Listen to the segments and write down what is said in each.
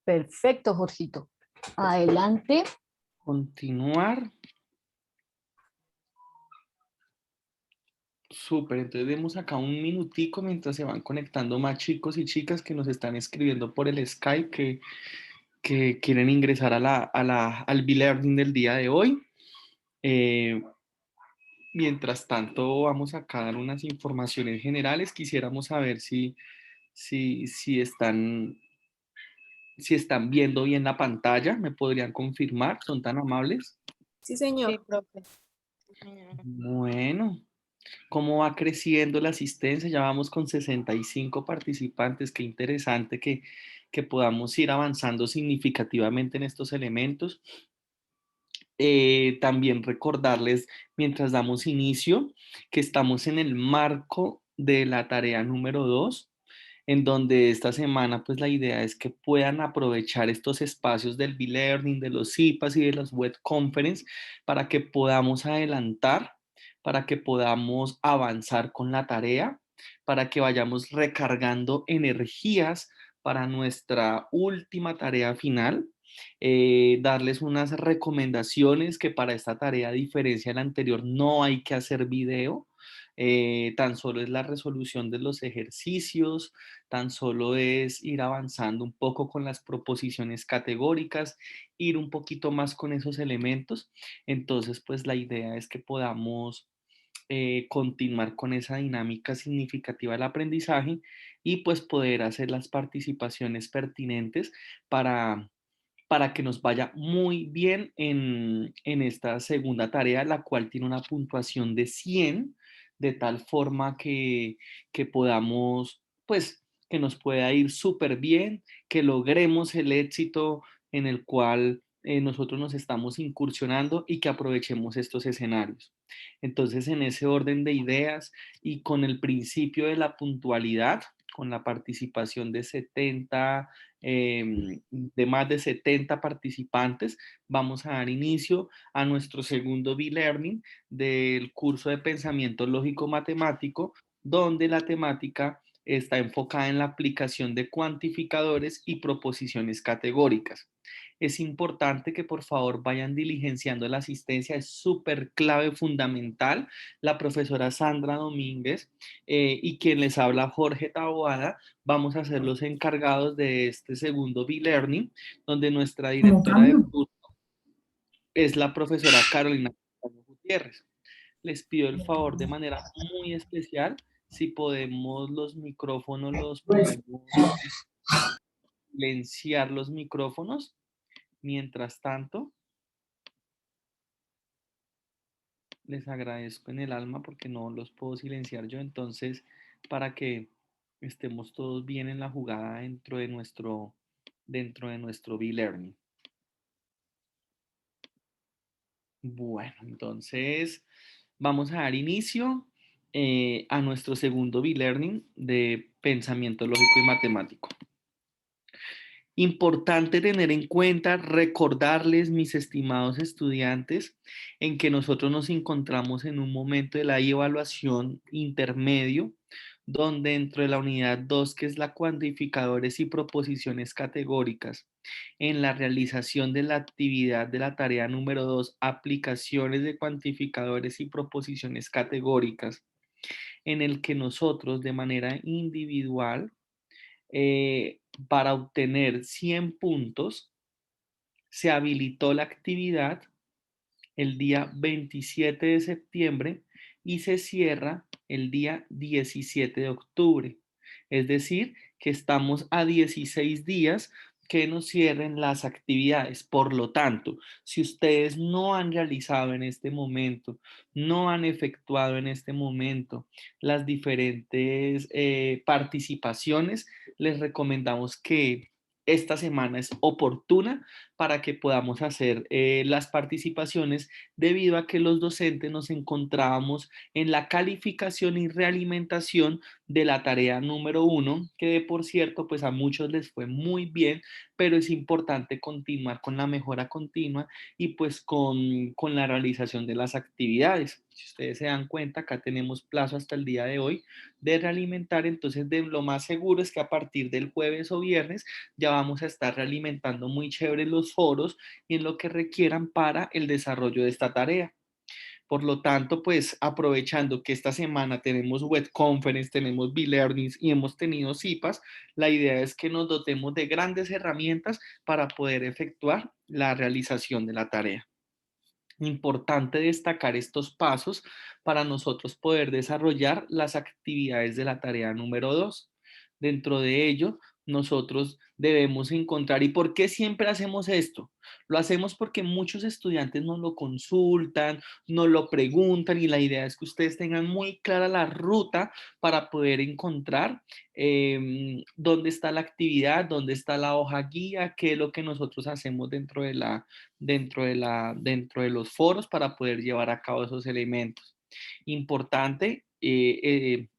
Perfecto, Jorgito. Adelante. Continuar. Súper, entonces demos acá un minutico mientras se van conectando más chicos y chicas que nos están escribiendo por el Skype que quieren ingresar al B-Learning del día de hoy. Mientras tanto, vamos acá a dar unas informaciones generales. Quisiéramos saber si están viendo bien la pantalla. ¿Me podrían confirmar? ¿Son tan amables? Sí, señor. Sí, profe. Bueno, ¿cómo va creciendo la asistencia? Ya vamos con 65 participantes. Qué interesante que podamos ir avanzando significativamente en estos elementos. También recordarles, mientras damos inicio, que estamos en el marco de la tarea número 2, en donde esta semana pues la idea es que puedan aprovechar estos espacios del B-Learning, de los CIPAS y de las web conference para que podamos adelantar, para que podamos avanzar con la tarea, para que vayamos recargando energías para nuestra última tarea final. Darles unas recomendaciones que para esta tarea, a diferencia de la anterior, no hay que hacer video. Tan solo es la resolución de los ejercicios, tan solo es ir avanzando un poco con las proposiciones categóricas, ir un poquito más con esos elementos. Entonces, pues la idea es que podamos continuar con esa dinámica significativa del aprendizaje y pues poder hacer las participaciones pertinentes para que nos vaya muy bien en esta segunda tarea, la cual tiene una puntuación de 100, de tal forma que podamos, pues, que nos pueda ir súper bien, que logremos el éxito en el cual nosotros nos estamos incursionando y que aprovechemos estos escenarios. Entonces, en ese orden de ideas y con el principio de la puntualidad, con la participación de más de 70 participantes, vamos a dar inicio a nuestro segundo B-Learning del curso de pensamiento lógico matemático, donde la temática está enfocada en la aplicación de cuantificadores y proposiciones categóricas. Es importante que por favor vayan diligenciando la asistencia, es súper clave, fundamental. La profesora Sandra Domínguez y quien les habla Jorge Taboada, vamos a ser los encargados de este segundo B-Learning, donde nuestra directora de curso es la profesora Carolina Gutiérrez. Les pido el favor de manera muy especial, si podemos los micrófonos, los podemos silenciar los micrófonos. Mientras tanto, les agradezco en el alma porque no los puedo silenciar yo. Entonces, para que estemos todos bien en la jugada dentro de nuestro B-Learning. Bueno, entonces vamos a dar inicio a nuestro segundo B-Learning de pensamiento lógico y matemático. Importante tener en cuenta, recordarles, mis estimados estudiantes, en que nosotros nos encontramos en un momento de la evaluación intermedio, donde dentro de la unidad 2, que es la cuantificadores y proposiciones categóricas, en la realización de la actividad de la tarea número 2, aplicaciones de cuantificadores y proposiciones categóricas, en el que nosotros de manera individual, para obtener 100 puntos, se habilitó la actividad el día 27 de septiembre y se cierra el día 17 de octubre. Es decir, que estamos a 16 días que nos cierren las actividades. Por lo tanto, si ustedes no han realizado en este momento, no han efectuado en este momento las diferentes participaciones, les recomendamos que esta semana es oportuna para que podamos hacer las participaciones, debido a que los docentes nos encontrábamos en la calificación y realimentación de la tarea número 1, que de por cierto, pues a muchos les fue muy bien, pero es importante continuar con la mejora continua y pues con la realización de las actividades. Si ustedes se dan cuenta, acá tenemos plazo hasta el día de hoy de realimentar, entonces de lo más seguro es que a partir del jueves o viernes ya vamos a estar realimentando muy chévere los foros y en lo que requieran para el desarrollo de esta tarea. Por lo tanto, pues aprovechando que esta semana tenemos web conference, tenemos B-Learnings y hemos tenido CIPAS, la idea es que nos dotemos de grandes herramientas para poder efectuar la realización de la tarea. Importante destacar estos pasos para nosotros poder desarrollar las actividades de la tarea número 2. Dentro de ello, nosotros debemos encontrar, ¿y por qué siempre hacemos esto? Lo hacemos porque muchos estudiantes nos lo consultan, nos lo preguntan y la idea es que ustedes tengan muy clara la ruta para poder encontrar dónde está la actividad, dónde está la hoja guía, qué es lo que nosotros hacemos dentro de los foros para poder llevar a cabo esos elementos. Importante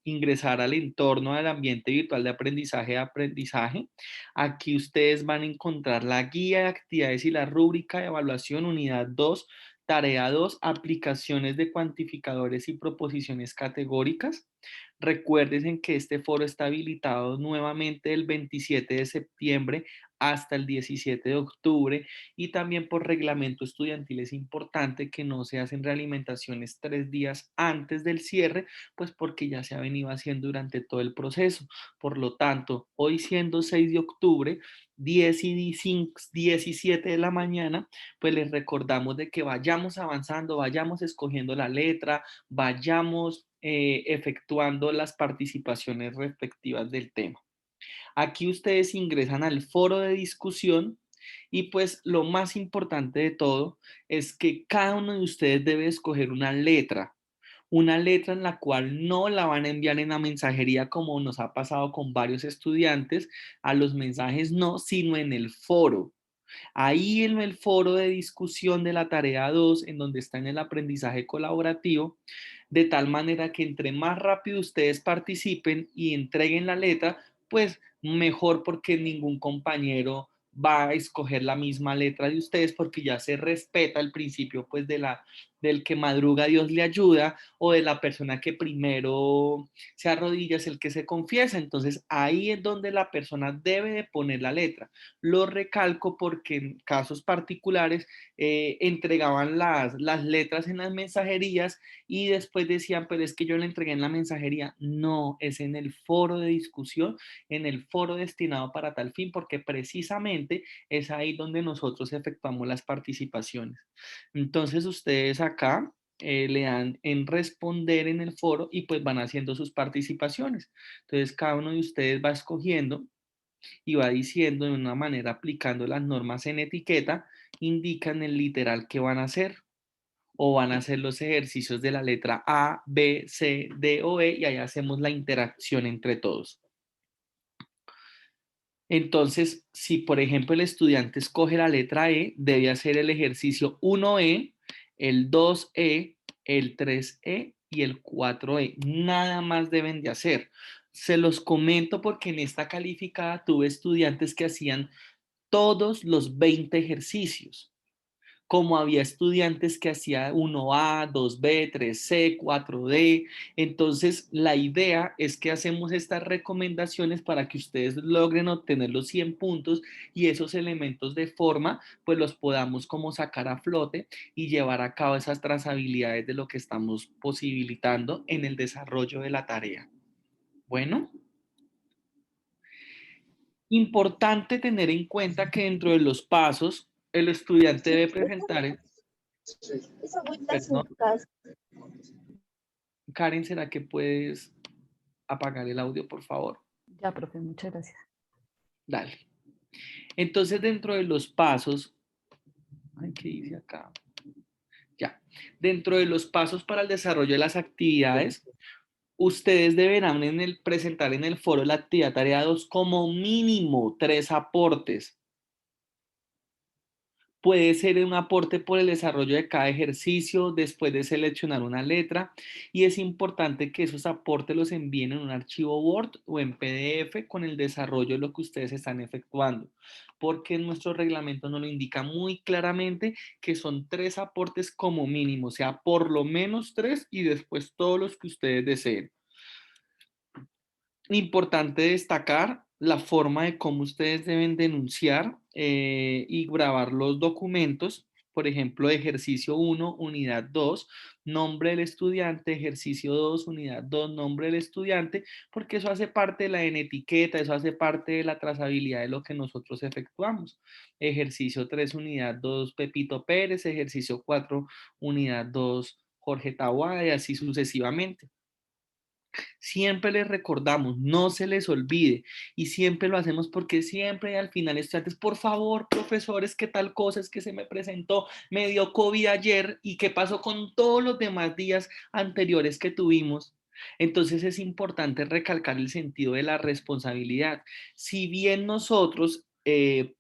ingresar al entorno del ambiente virtual de aprendizaje. Aquí ustedes van a encontrar la guía de actividades y la rúbrica de evaluación, unidad 2, tarea 2, aplicaciones de cuantificadores y proposiciones categóricas. Recuerden que este foro está habilitado nuevamente el 27 de septiembre hasta el 17 de octubre y también por reglamento estudiantil es importante que no se hacen realimentaciones 3 días antes del cierre, pues porque ya se ha venido haciendo durante todo el proceso. Por lo tanto, hoy siendo 6 de octubre, 10 y 17 de la mañana, pues les recordamos de que vayamos avanzando, vayamos escogiendo la letra, vayamos efectuando las participaciones respectivas del tema. Aquí ustedes ingresan al foro de discusión y pues lo más importante de todo es que cada uno de ustedes debe escoger una letra en la cual no la van a enviar en la mensajería como nos ha pasado con varios estudiantes, a los mensajes no, sino en el foro. Ahí en el foro de discusión de la tarea 2, en donde está en el aprendizaje colaborativo, de tal manera que entre más rápido ustedes participen y entreguen la letra, pues mejor porque ningún compañero va a escoger la misma letra de ustedes porque ya se respeta el principio pues del que madruga Dios le ayuda o de la persona que primero se arrodilla es el que se confiesa. Entonces ahí es donde la persona debe de poner la letra. Lo recalco porque en casos particulares entregaban las letras en las mensajerías y después decían, pero es que yo le entregué en la mensajería. No, es en el foro de discusión, en el foro destinado para tal fin, porque precisamente es ahí donde nosotros efectuamos las participaciones. Entonces ustedes acá le dan en responder en el foro y pues van haciendo sus participaciones. Entonces cada uno de ustedes va escogiendo y va diciendo de una manera aplicando las normas en etiqueta, indican el literal que van a hacer o van a hacer los ejercicios de la letra A, B, C, D o E y ahí hacemos la interacción entre todos. Entonces, si por ejemplo el estudiante escoge la letra E, debe hacer el ejercicio 1E, el 2E, el 3E y el 4E. Nada más deben de hacer. Se los comento porque en esta calificada tuve estudiantes que hacían todos los 20 ejercicios, como había estudiantes que hacían 1A, 2B, 3C, 4D. Entonces, la idea es que hacemos estas recomendaciones para que ustedes logren obtener los 100 puntos y esos elementos de forma, pues los podamos como sacar a flote y llevar a cabo esas trazabilidades de lo que estamos posibilitando en el desarrollo de la tarea. Bueno. Importante tener en cuenta que dentro de los pasos, el estudiante debe presentar, perdón, Karen, ¿será que puedes apagar el audio, por favor? Ya, profe, muchas gracias. Dale. Entonces, dentro de los pasos, ay, ¿qué dice acá? Ya. Dentro de los pasos para el desarrollo de las actividades, ustedes deberán presentar en el foro la actividad tarea 2 como mínimo 3 aportes. Puede ser un aporte por el desarrollo de cada ejercicio después de seleccionar una letra y es importante que esos aportes los envíen en un archivo Word o en PDF con el desarrollo de lo que ustedes están efectuando, porque nuestro reglamento nos lo indica muy claramente que son 3 aportes como mínimo, o sea, por lo menos 3 y después todos los que ustedes deseen. Importante destacar la forma de cómo ustedes deben denunciar y grabar los documentos. Por ejemplo, ejercicio 1, unidad 2, nombre del estudiante, ejercicio 2, unidad 2, nombre del estudiante, porque eso hace parte de la en etiqueta, eso hace parte de la trazabilidad de lo que nosotros efectuamos. Ejercicio 3, unidad 2, Pepito Pérez, ejercicio 4, unidad 2, Jorge Tawada y así sucesivamente. Siempre les recordamos, no se les olvide y siempre lo hacemos porque siempre al final estudiantes, por favor, profesores, ¿qué tal cosa es que se me presentó? Me dio COVID ayer y qué pasó con todos los demás días anteriores que tuvimos. Entonces es importante recalcar el sentido de la responsabilidad. Si bien nosotros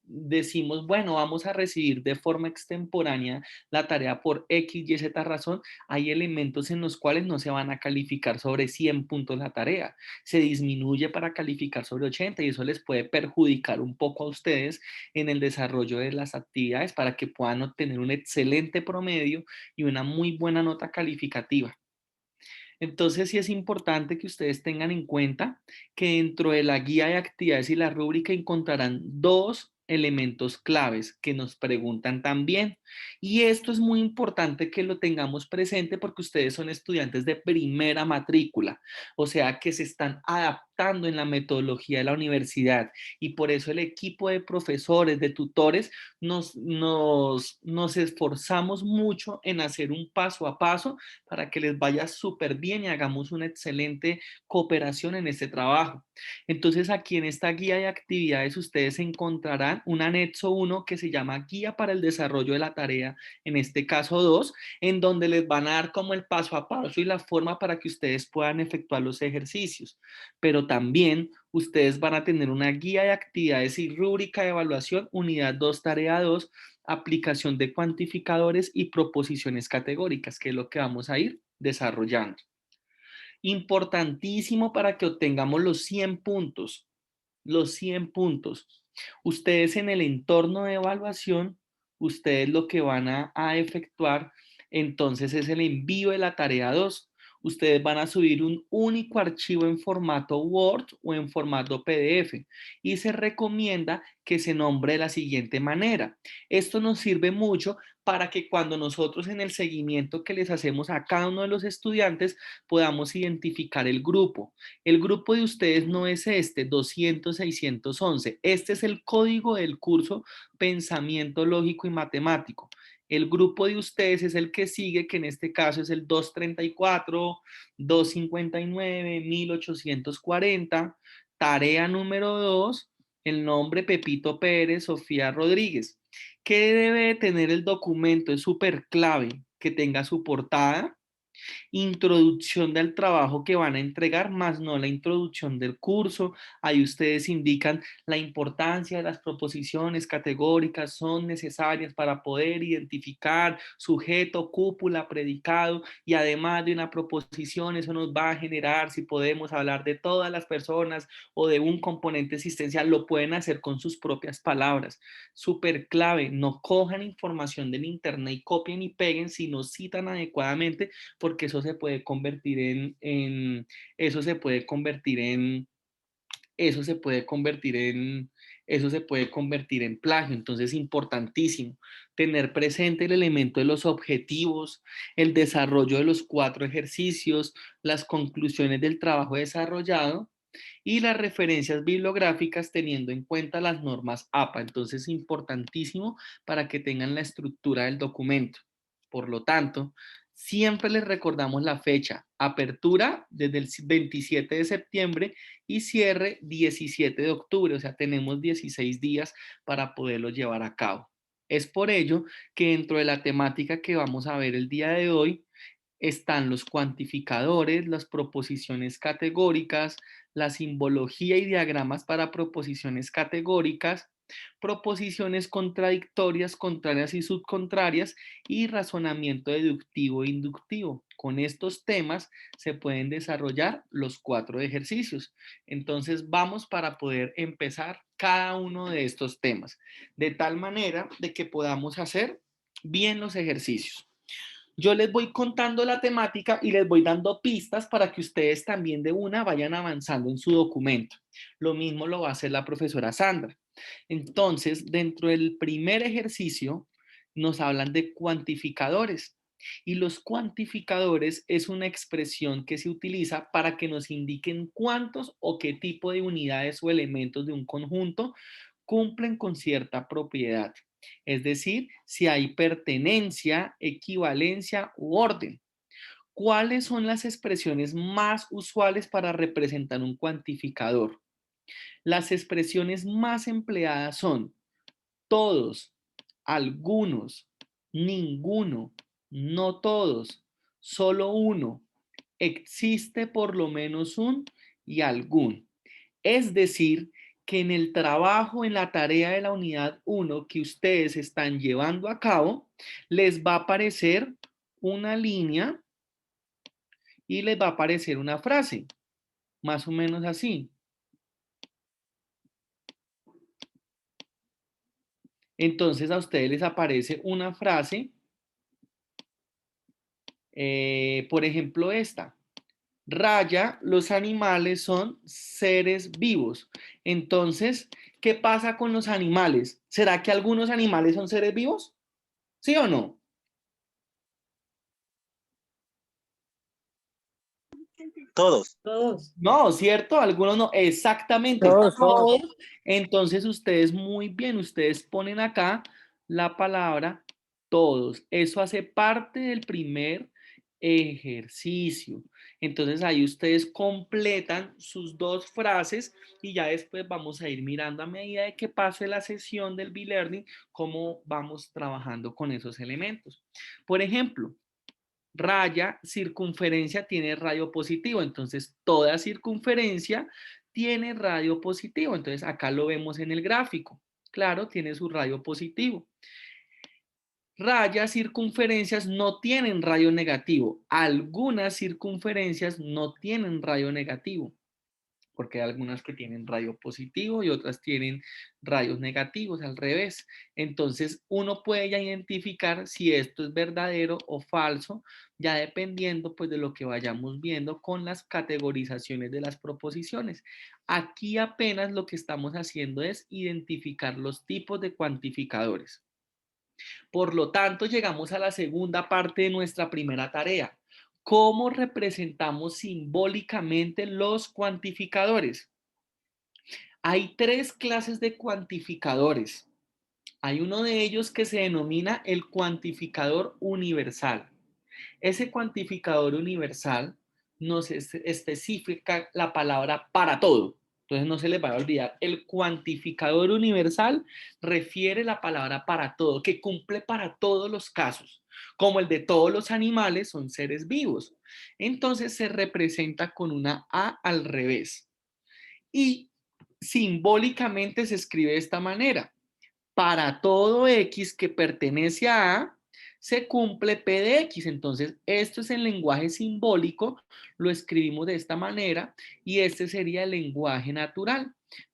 decimos, bueno, vamos a recibir de forma extemporánea la tarea por X, Y, Z razón, hay elementos en los cuales no se van a calificar sobre 100 puntos la tarea, se disminuye para calificar sobre 80 y eso les puede perjudicar un poco a ustedes en el desarrollo de las actividades para que puedan obtener un excelente promedio y una muy buena nota calificativa. Entonces sí es importante que ustedes tengan en cuenta que dentro de la guía de actividades y la rúbrica encontrarán 2 elementos claves que nos preguntan también. Y esto es muy importante que lo tengamos presente porque ustedes son estudiantes de primera matrícula, o sea que se están adaptando en la metodología de la universidad y por eso el equipo de profesores, de tutores, nos esforzamos mucho en hacer un paso a paso para que les vaya súper bien y hagamos una excelente cooperación en este trabajo. Entonces, aquí en esta guía de actividades ustedes encontrarán un anexo 1 que se llama Guía para el Desarrollo de la Tarea, en este caso 2, en donde les van a dar como el paso a paso y la forma para que ustedes puedan efectuar los ejercicios. Pero también ustedes van a tener una guía de actividades y rúbrica de evaluación, unidad 2, tarea 2, aplicación de cuantificadores y proposiciones categóricas, que es lo que vamos a ir desarrollando. Importantísimo para que obtengamos los 100 puntos. Los 100 puntos. Ustedes en el entorno de evaluación, ustedes lo que van a efectuar entonces es el envío de la tarea 2. Ustedes van a subir un único archivo en formato Word o en formato PDF y se recomienda que se nombre de la siguiente manera. Esto nos sirve mucho para que cuando nosotros en el seguimiento que les hacemos a cada uno de los estudiantes podamos identificar el grupo. El grupo de ustedes no es este, 200-611. Este es el código del curso Pensamiento Lógico y Matemático. El grupo de ustedes es el que sigue, que en este caso es el 234, 259, 1840. Tarea número 2, el nombre Pepito Pérez, Sofía Rodríguez. ¿Qué debe tener el documento? Es súper clave que tenga su portada, introducción del trabajo que van a entregar, más no la introducción del curso. Ahí ustedes indican la importancia de las proposiciones categóricas, son necesarias para poder identificar sujeto, cúpula, predicado y además de una proposición, eso nos va a generar, si podemos hablar de todas las personas o de un componente existencial, lo pueden hacer con sus propias palabras. Súper clave, no cojan información del internet y copien y peguen, sino citan adecuadamente porque eso se puede convertir eso se puede convertir en, eso se puede convertir en, eso se puede convertir en plagio. Entonces es importantísimo tener presente el elemento de los objetivos, el desarrollo de los 4 ejercicios, las conclusiones del trabajo desarrollado y las referencias bibliográficas teniendo en cuenta las normas APA. Entonces es importantísimo para que tengan la estructura del documento. Por lo tanto, siempre les recordamos la fecha, apertura desde el 27 de septiembre y cierre 17 de octubre, o sea, tenemos 16 días para poderlo llevar a cabo. Es por ello que dentro de la temática que vamos a ver el día de hoy están los cuantificadores, las proposiciones categóricas, la simbología y diagramas para proposiciones categóricas, proposiciones contradictorias, contrarias y subcontrarias y razonamiento deductivo e inductivo. Con estos temas se pueden desarrollar los 4 ejercicios. Entonces vamos para poder empezar cada uno de estos temas, de tal manera de que podamos hacer bien los ejercicios. Yo les voy contando la temática y les voy dando pistas para que ustedes también de una vayan avanzando en su documento. Lo mismo lo va a hacer la profesora Sandra. Entonces, dentro del primer ejercicio, nos hablan de cuantificadores. Y los cuantificadores es una expresión que se utiliza para que nos indiquen cuántos o qué tipo de unidades o elementos de un conjunto cumplen con cierta propiedad. Es decir, si hay pertenencia, equivalencia u orden. ¿Cuáles son las expresiones más usuales para representar un cuantificador? Las expresiones más empleadas son todos, algunos, ninguno, no todos, solo uno, existe por lo menos un y algún. Es decir, que en el trabajo, en la tarea de la unidad 1 que ustedes están llevando a cabo, les va a aparecer una línea y les va a aparecer una frase, más o menos así. Entonces a ustedes les aparece una frase, por ejemplo esta. Raya, los animales son seres vivos. Entonces, ¿qué pasa con los animales? ¿Será que algunos animales son seres vivos? ¿Sí o no? Todos. No, ¿cierto? Algunos no. Exactamente. Todos. Todos. Entonces, ustedes muy bien, ustedes ponen acá la palabra todos. Eso hace parte del primer ejercicio. Entonces, ahí ustedes completan sus 2 frases y ya después vamos a ir mirando a medida de que pase la sesión del B-Learning cómo vamos trabajando con esos elementos. Por ejemplo, raya, circunferencia tiene radio positivo, entonces toda circunferencia tiene radio positivo, entonces acá lo vemos en el gráfico, claro, tiene su radio positivo. Rayas, circunferencias no tienen radio negativo, algunas circunferencias no tienen radio negativo, porque hay algunas que tienen rayo positivo y otras tienen rayos negativos, al revés. Entonces, uno puede ya identificar si esto es verdadero o falso, ya dependiendo pues de lo que vayamos viendo con las categorizaciones de las proposiciones. Aquí apenas lo que estamos haciendo es identificar los tipos de cuantificadores. Por lo tanto, llegamos a la segunda parte de nuestra primera tarea. ¿Cómo representamos simbólicamente los cuantificadores? Hay 3 clases de cuantificadores. Hay uno de ellos que se denomina el cuantificador universal. Ese cuantificador universal nos especifica la palabra para todo. Entonces no se les va a olvidar. El cuantificador universal refiere la palabra para todo, que cumple para todos los casos, como el de todos los animales son seres vivos. Entonces se representa con una A al revés. Y simbólicamente se escribe de esta manera. Para todo X que pertenece a A, se cumple P de X. Entonces, esto es el lenguaje simbólico, lo escribimos de esta manera y este sería el lenguaje natural.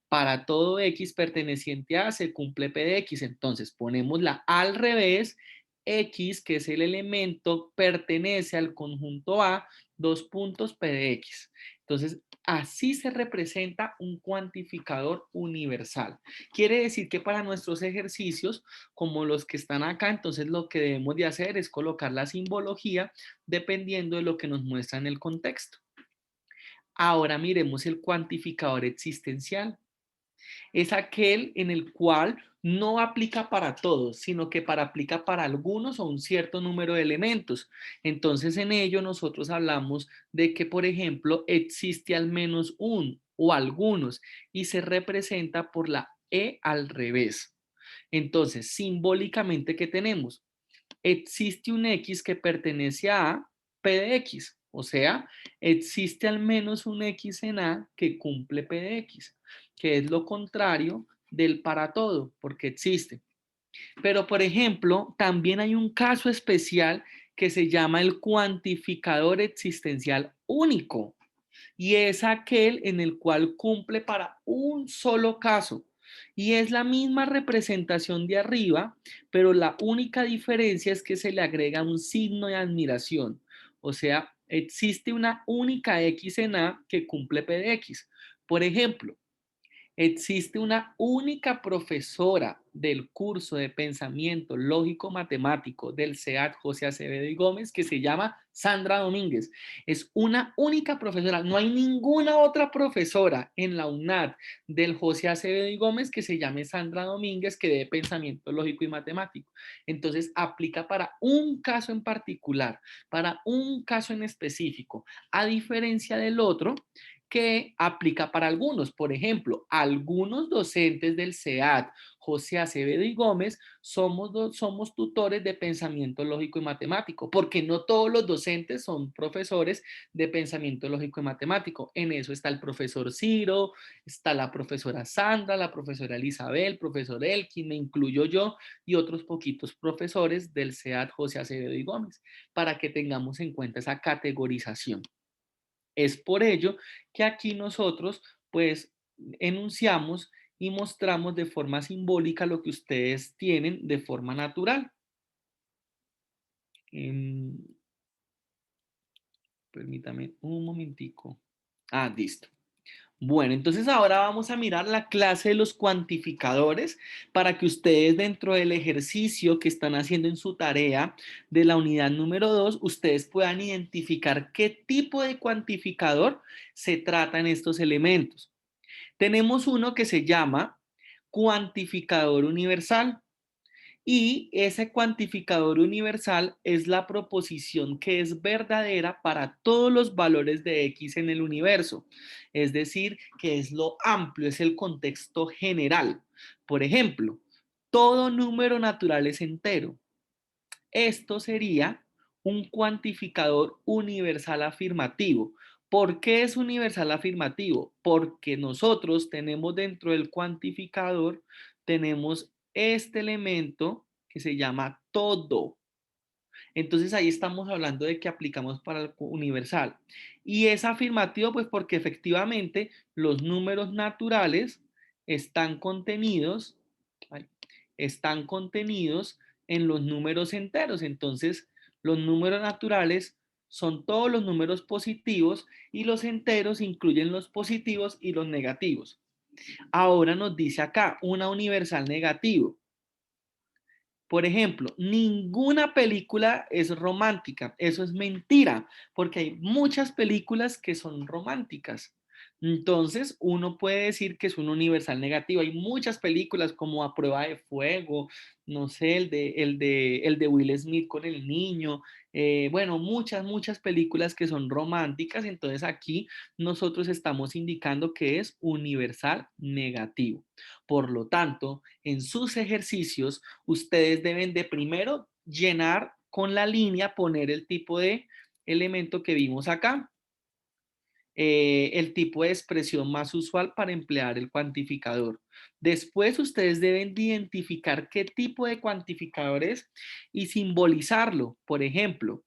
Para todo X perteneciente a A, se cumple P de X. Entonces, ponemos la A al revés, X, que es el elemento, pertenece al conjunto A, 2 puntos P de X. Entonces, así se representa un cuantificador universal. Quiere decir que para nuestros ejercicios, como los que están acá, entonces lo que debemos de hacer es colocar la simbología dependiendo de lo que nos muestra en el contexto. Ahora miremos el cuantificador existencial. Es aquel en el cual no aplica para todos, sino que aplica para algunos o un cierto número de elementos. Entonces, en ello nosotros hablamos de que, por ejemplo, existe al menos un o algunos y se representa por la E al revés. Entonces, simbólicamente, ¿qué tenemos? Existe un X que pertenece a P de X, o sea, existe al menos un X en A que cumple P de X, que es lo contrario del para todo, porque existe. Pero, por ejemplo, también hay un caso especial que se llama el cuantificador existencial único, y es aquel en el cual cumple para un solo caso. Y es la misma representación de arriba, pero la única diferencia es que se le agrega un signo de admiración. O sea, existe una única X en A que cumple P de X. Por ejemplo, existe una única profesora del curso de pensamiento lógico matemático del SEAT José Acevedo y Gómez que se llama Sandra Domínguez. Es una única profesora. No hay ninguna otra profesora en la UNAD del José Acevedo y Gómez que se llame Sandra Domínguez que dé pensamiento lógico y matemático. Entonces aplica para un caso en particular, para un caso en específico, a diferencia del otro que aplica para algunos. Por ejemplo, algunos docentes del SEAT, José Acevedo y Gómez, somos tutores de pensamiento lógico y matemático, porque no todos los docentes son profesores de pensamiento lógico y matemático. En eso está el profesor Ciro, está la profesora Sandra, la profesora Elizabeth, el profesor Elkin, me incluyo yo y otros poquitos profesores del SEAT, José Acevedo y Gómez, para que tengamos en cuenta esa categorización. Es por ello que aquí nosotros pues enunciamos y mostramos de forma simbólica lo que ustedes tienen de forma natural. Em, Permítame un momentico. Ah, listo. Bueno, entonces ahora vamos a mirar la clase de los cuantificadores para que ustedes dentro del ejercicio que están haciendo en su tarea de la unidad número 2, ustedes puedan identificar qué tipo de cuantificador se trata en estos elementos. Tenemos uno que se llama cuantificador universal. Y ese cuantificador universal es la proposición que es verdadera para todos los valores de X en el universo. Es decir, que es lo amplio, es el contexto general. Por ejemplo, todo número natural es entero. Esto sería un cuantificador universal afirmativo. ¿Por qué es universal afirmativo? Porque nosotros tenemos dentro del cuantificador, tenemos este elemento que se llama todo. Entonces ahí estamos hablando de que aplicamos para el universal. Y es afirmativo pues porque efectivamente los números naturales están contenidos, están contenidos en los números enteros. Entonces los números naturales son todos los números positivos y los enteros incluyen los positivos y los negativos. Ahora nos dice acá una universal negativo. Por ejemplo, ninguna película es romántica. Eso es mentira, porque hay muchas películas que son románticas. Entonces, uno puede decir que es un universal negativo. Hay muchas películas como A Prueba de Fuego, no sé, el de Will Smith con el niño. Bueno, muchas películas que son románticas. Entonces, aquí nosotros estamos indicando que es universal negativo. Por lo tanto, en sus ejercicios, ustedes deben de primero llenar con la línea, poner el tipo de elemento que vimos acá, el tipo de expresión más usual para emplear el cuantificador. Después ustedes deben de identificar qué tipo de cuantificador es y simbolizarlo. Por ejemplo,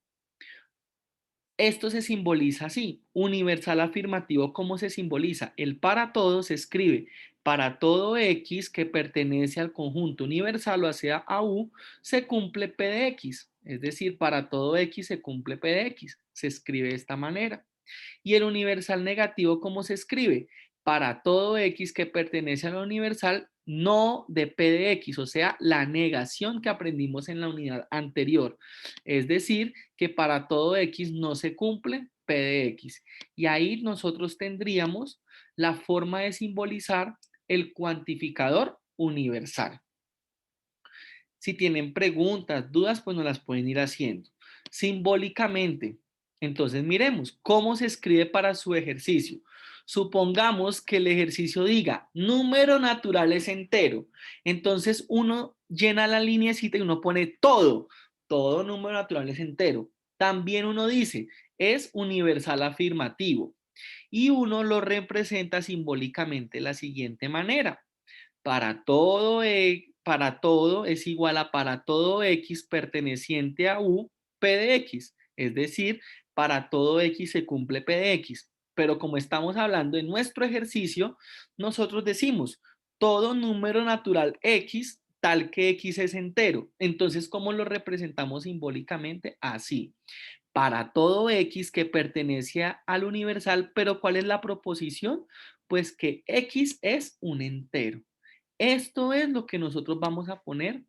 esto se simboliza así, universal afirmativo, ¿cómo se simboliza? El para todo se escribe para todo X que pertenece al conjunto universal, o sea, a U, se cumple P de X. Es decir, para todo X se cumple P de X. Se escribe de esta manera. Y el universal negativo, ¿cómo se escribe? Para todo X que pertenece a la universal no de P de X, o sea, la negación que aprendimos en la unidad anterior. Es decir, que para todo X no se cumple P de X. Y ahí nosotros tendríamos la forma de simbolizar el cuantificador universal. Si tienen preguntas, dudas, pues nos las pueden ir haciendo. Simbólicamente, entonces miremos cómo se escribe para su ejercicio. Supongamos que el ejercicio diga número natural es entero. Entonces uno llena la lineecita y uno pone todo número natural es entero. También uno dice es universal afirmativo y uno lo representa simbólicamente de la siguiente manera. Para todo es igual a para todo X perteneciente a U, P de X. Es decir, para todo X se cumple P de X. Pero como estamos hablando en nuestro ejercicio, nosotros decimos todo número natural X tal que X es entero. Entonces, ¿cómo lo representamos simbólicamente? Así. Para todo X que pertenece al universal, pero ¿cuál es la proposición? Pues que X es un entero. Esto es lo que nosotros vamos a poner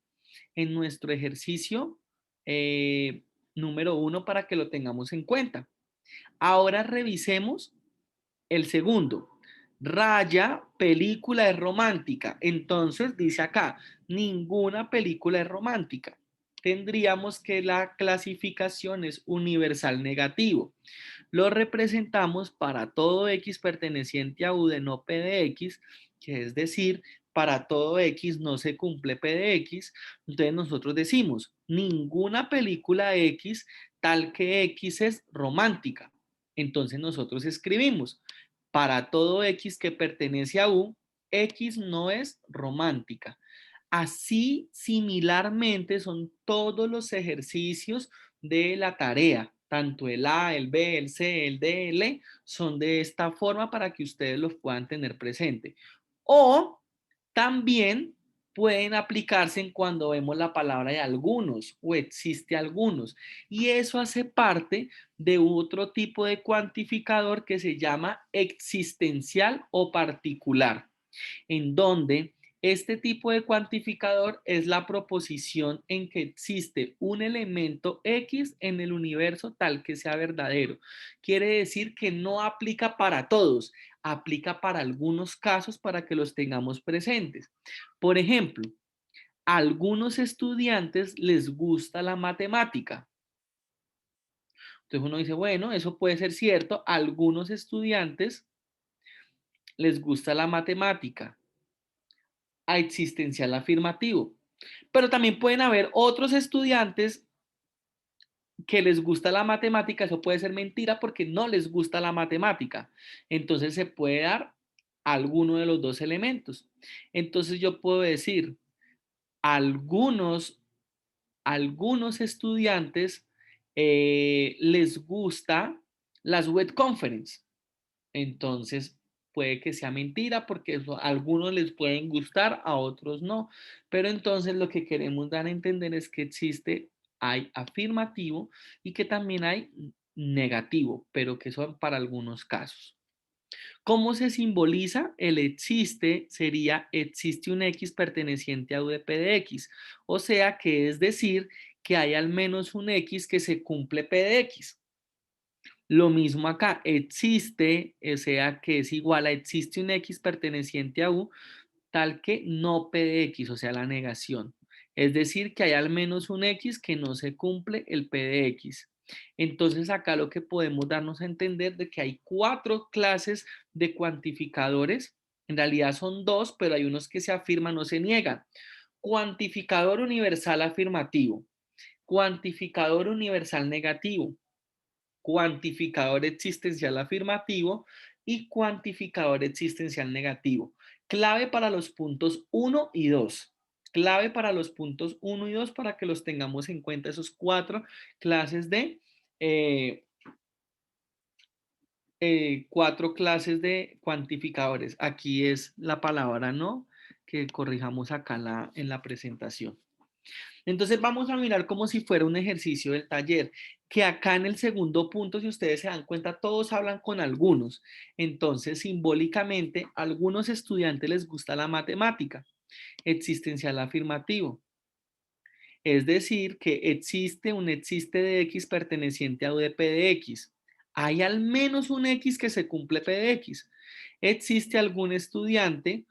en nuestro ejercicio número 1 para que lo tengamos en cuenta. Ahora revisemos el segundo. Raya, película es romántica. Entonces dice acá, ninguna película es romántica. Tendríamos que la clasificación es universal negativo. Lo representamos para todo X perteneciente a U de no P de X, que es decir, para todo X no se cumple P de X. Entonces nosotros decimos, ninguna película X tal que X es romántica. Entonces nosotros escribimos, para todo X que pertenece a U, X no es romántica. Así, similarmente, son todos los ejercicios de la tarea. Tanto el A, el B, el C, el D, el E, son de esta forma para que ustedes los puedan tener presente. O también pueden aplicarse en cuando vemos la palabra de algunos o existe algunos. Y eso hace parte de otro tipo de cuantificador que se llama existencial o particular, en donde este tipo de cuantificador es la proposición en que existe un elemento X en el universo tal que sea verdadero. Quiere decir que no aplica para todos, aplica para algunos casos para que los tengamos presentes. Por ejemplo, a algunos estudiantes les gusta la matemática. Entonces uno dice, bueno, eso puede ser cierto, a algunos estudiantes les gusta la matemática. A existencial afirmativo. Pero también pueden haber otros estudiantes que les gusta la matemática, eso puede ser mentira porque no les gusta la matemática. Entonces se puede dar alguno de los dos elementos. Entonces yo puedo decir, algunos, algunos estudiantes les gusta las web conference. Entonces, puede que sea mentira porque eso, a algunos les pueden gustar, a otros no. Pero entonces lo que queremos dar a entender es que hay afirmativo y que también hay negativo, pero que son para algunos casos. ¿Cómo se simboliza? El existe sería existe un X perteneciente a UDP de X. O sea que es decir que hay al menos un X que se cumple P de X. Lo mismo acá, existe, o sea que es igual a existe un X perteneciente a U, tal que no P de X, o sea la negación. Es decir, que hay al menos un X que no se cumple el P de X. Entonces acá lo que podemos darnos a entender de que hay 4 clases de cuantificadores. En realidad son 2, pero hay unos que se afirman o se niegan. Cuantificador universal afirmativo, cuantificador universal negativo, cuantificador existencial afirmativo y cuantificador existencial negativo. Clave para los puntos 1 y 2. Clave para los puntos 1 y 2 para que los tengamos en cuenta esos 4 clases de 4 clases de cuantificadores. Aquí es la palabra no que corrijamos acá en la presentación. Entonces vamos a mirar como si fuera un ejercicio del taller, que acá en el segundo punto, si ustedes se dan cuenta, todos hablan con algunos. Entonces, simbólicamente, a algunos estudiantes les gusta la matemática, existencial afirmativo. Es decir, que existe un existe de X perteneciente a U de P de X. Hay al menos un X que se cumple P de X. Existe algún estudiante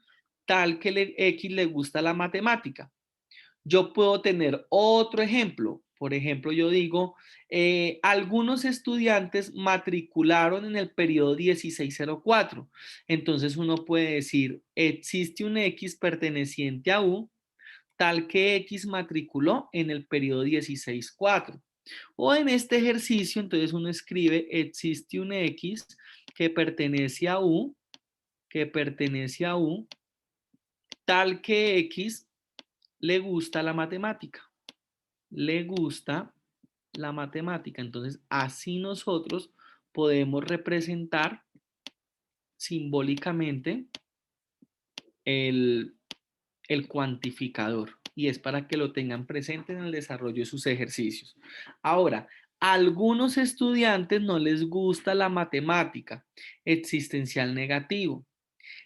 tal que X le gusta la matemática. Yo puedo tener otro ejemplo. Por ejemplo, yo digo, algunos estudiantes matricularon en el periodo 1604. Entonces uno puede decir, existe un X perteneciente a U, tal que X matriculó en el periodo 1604. O en este ejercicio, entonces uno escribe, existe un X que pertenece a U, tal que X le gusta la matemática. Le gusta la matemática. Entonces, así nosotros podemos representar simbólicamente el, el cuantificador. Y es para que lo tengan presente en el desarrollo de sus ejercicios. Ahora, a algunos estudiantes no les gusta la matemática existencial negativo.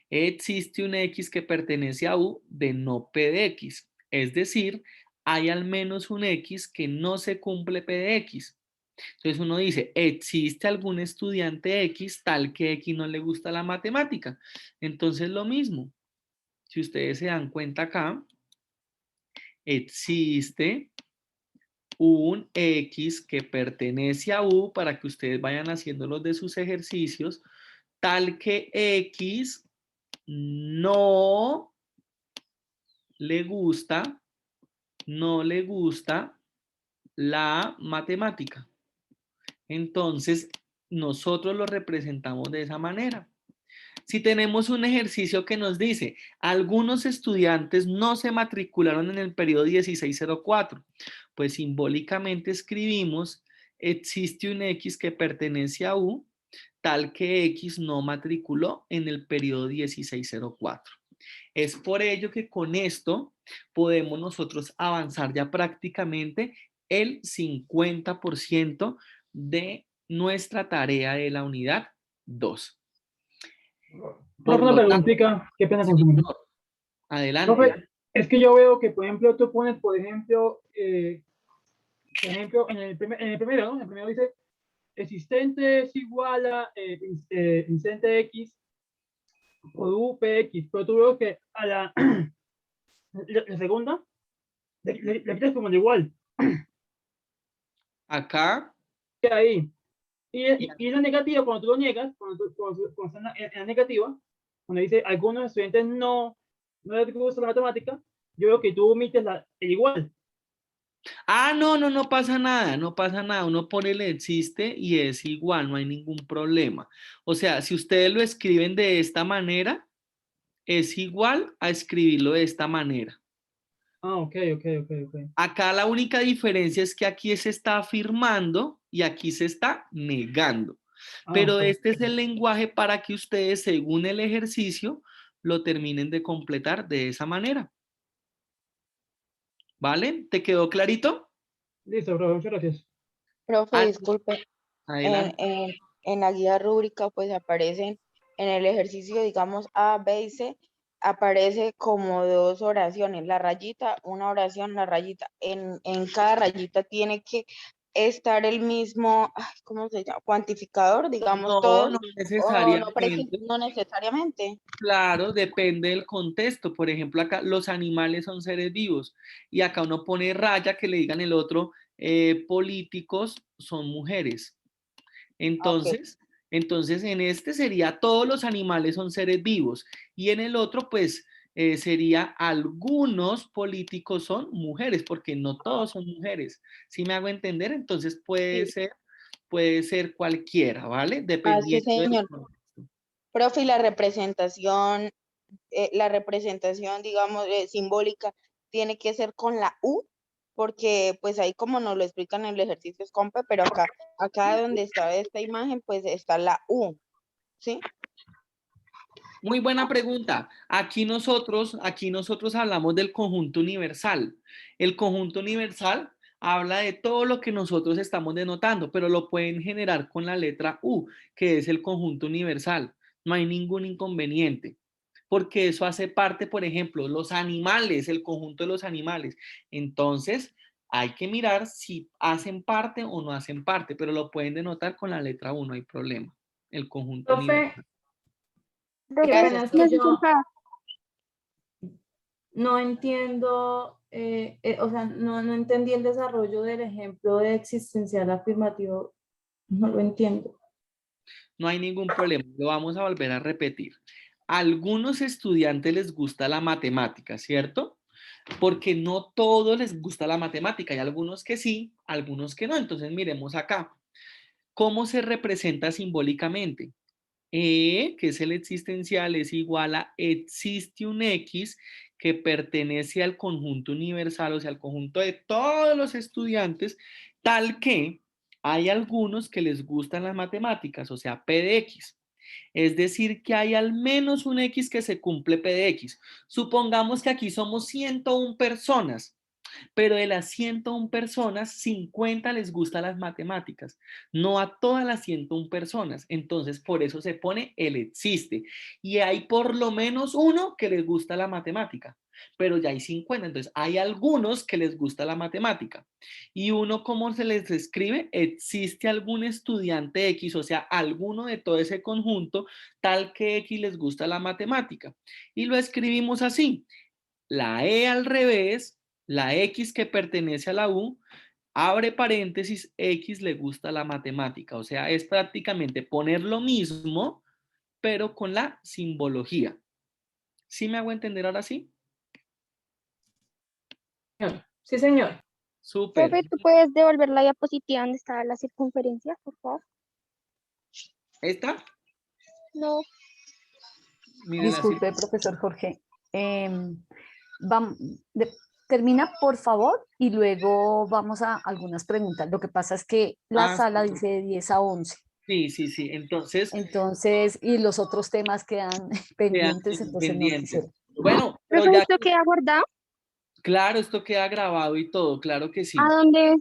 Existe un X que pertenece a U de no P de X. Es decir, hay al menos un X que no se cumple P de X. Entonces uno dice, ¿existe algún estudiante X tal que X no le gusta la matemática? Entonces lo mismo. Si ustedes se dan cuenta acá, existe un X que pertenece a U para que ustedes vayan haciendo los de sus ejercicios, tal que X no le gusta, no le gusta la matemática. Entonces, nosotros lo representamos de esa manera. Si tenemos un ejercicio que nos dice, algunos estudiantes no se matricularon en el periodo 1604, pues simbólicamente escribimos, existe un X que pertenece a U, tal que X no matriculó en el periodo 1604. Es por ello que con esto podemos nosotros avanzar ya prácticamente el 50% de nuestra tarea de la unidad 2. Por Profe, una lo tanto, preguntita, qué pena con su señor, adelante. Profe, es que yo veo que, por ejemplo, tú pones, en el primero, ¿no? En el primero dice, existente es igual a incidente X por UPX, pero tú veo que a la segunda le quitas como de igual, Acá, que ahí. y Y la negativa, cuando tú lo niegas, cuando está en la negativa, cuando dice algunos estudiantes no les gusta la matemática, yo veo que tú omites el igual. no, no pasa nada, no pasa nada. Uno pone el existe y es igual, no hay ningún problema. O sea, si ustedes lo escriben de esta manera, es igual a escribirlo de esta manera. Ah, ok. Acá la única diferencia es que aquí se está afirmando y aquí se está negando. Ah, Pero ok. este es el lenguaje para que ustedes, según el ejercicio, lo terminen de completar de esa manera. ¿Vale? ¿Te quedó clarito? Listo, bro, muchas gracias. Profe, disculpe, en, Adelante. en, en la guía rúbrica pues aparecen en el ejercicio, digamos, A, B y C, aparece como dos oraciones, la rayita, una oración, la rayita. En cada rayita tiene que estar el mismo, ay, ¿cómo se llama? Cuantificador, digamos, No, todos, no o no, necesariamente. no necesariamente. Claro, depende del contexto. Por ejemplo, acá los animales son seres vivos y acá uno pone raya que le digan el otro, políticos son mujeres. Ok. Entonces, en este sería todos los animales son seres vivos y en el otro, pues, sería algunos políticos son mujeres, porque no todos son mujeres. ¿Sí me hago entender? Entonces Sí. puede ser cualquiera, ¿vale? Así, Dependiendo del señor. contexto. Profe, y la representación, digamos, simbólica, tiene que ser con la U, porque pues ahí como nos lo explican en el ejercicio es compa, pero acá donde está esta imagen, pues está la U, ¿sí? Muy buena pregunta. Aquí nosotros hablamos del conjunto universal. El conjunto universal habla de todo lo que nosotros estamos denotando, pero lo pueden generar con la letra U, que es el conjunto universal. No hay ningún inconveniente, porque eso hace parte, por ejemplo, los animales, el conjunto de los animales. Entonces, hay que mirar si hacen parte o no hacen parte, pero lo pueden denotar con la letra U, no hay problema. El conjunto Profe, universal. qué pena, Gracias, es que profe. yo no entiendo, o sea, no entendí el desarrollo del ejemplo de existencial afirmativo, no lo entiendo. No hay ningún problema, lo vamos a volver a repetir. A algunos estudiantes les gusta la matemática, ¿cierto? Porque no todos les gusta la matemática, hay algunos que sí, algunos que no. Entonces miremos acá. ¿Cómo se representa simbólicamente? E, que es el existencial, es igual a existe un X que pertenece al conjunto universal, o sea, al conjunto de todos los estudiantes, tal que hay algunos que les gustan las matemáticas, o sea, P de X. Es decir, que hay al menos un X que se cumple P de X. Supongamos que aquí somos 101 personas, pero de las 101 personas, 50 les gustan las matemáticas, no a todas las 101 personas. Entonces, por eso se pone el existe. Y hay por lo menos uno que les gusta la matemática, pero ya hay 50. Entonces, hay algunos que les gusta la matemática. Y uno, ¿cómo se les escribe? Existe algún estudiante X, o sea, alguno de todo ese conjunto, tal que X les gusta la matemática. Y lo escribimos así. La E al revés, la X que pertenece a la U, abre paréntesis, X le gusta la matemática. O sea, es prácticamente poner lo mismo, pero con la simbología. ¿Sí me hago entender ahora sí? Sí, señor. Súper. Profe, ¿tú puedes devolver la diapositiva donde estaba la circunferencia, por favor? ¿Esta? No. Mire la Disculpe, profesor Jorge. Vam- de- termina, por favor, y luego vamos a algunas preguntas. Lo que pasa es que la sala sí. dice de 10 a 11. Sí. Entonces, Entonces, y los otros temas quedan quedan pendientes, entonces no pendientes. quisiera. Bueno, pero Profe, ya, ¿esto queda guardado? claro, esto queda grabado y todo, claro que sí. ¿A dónde?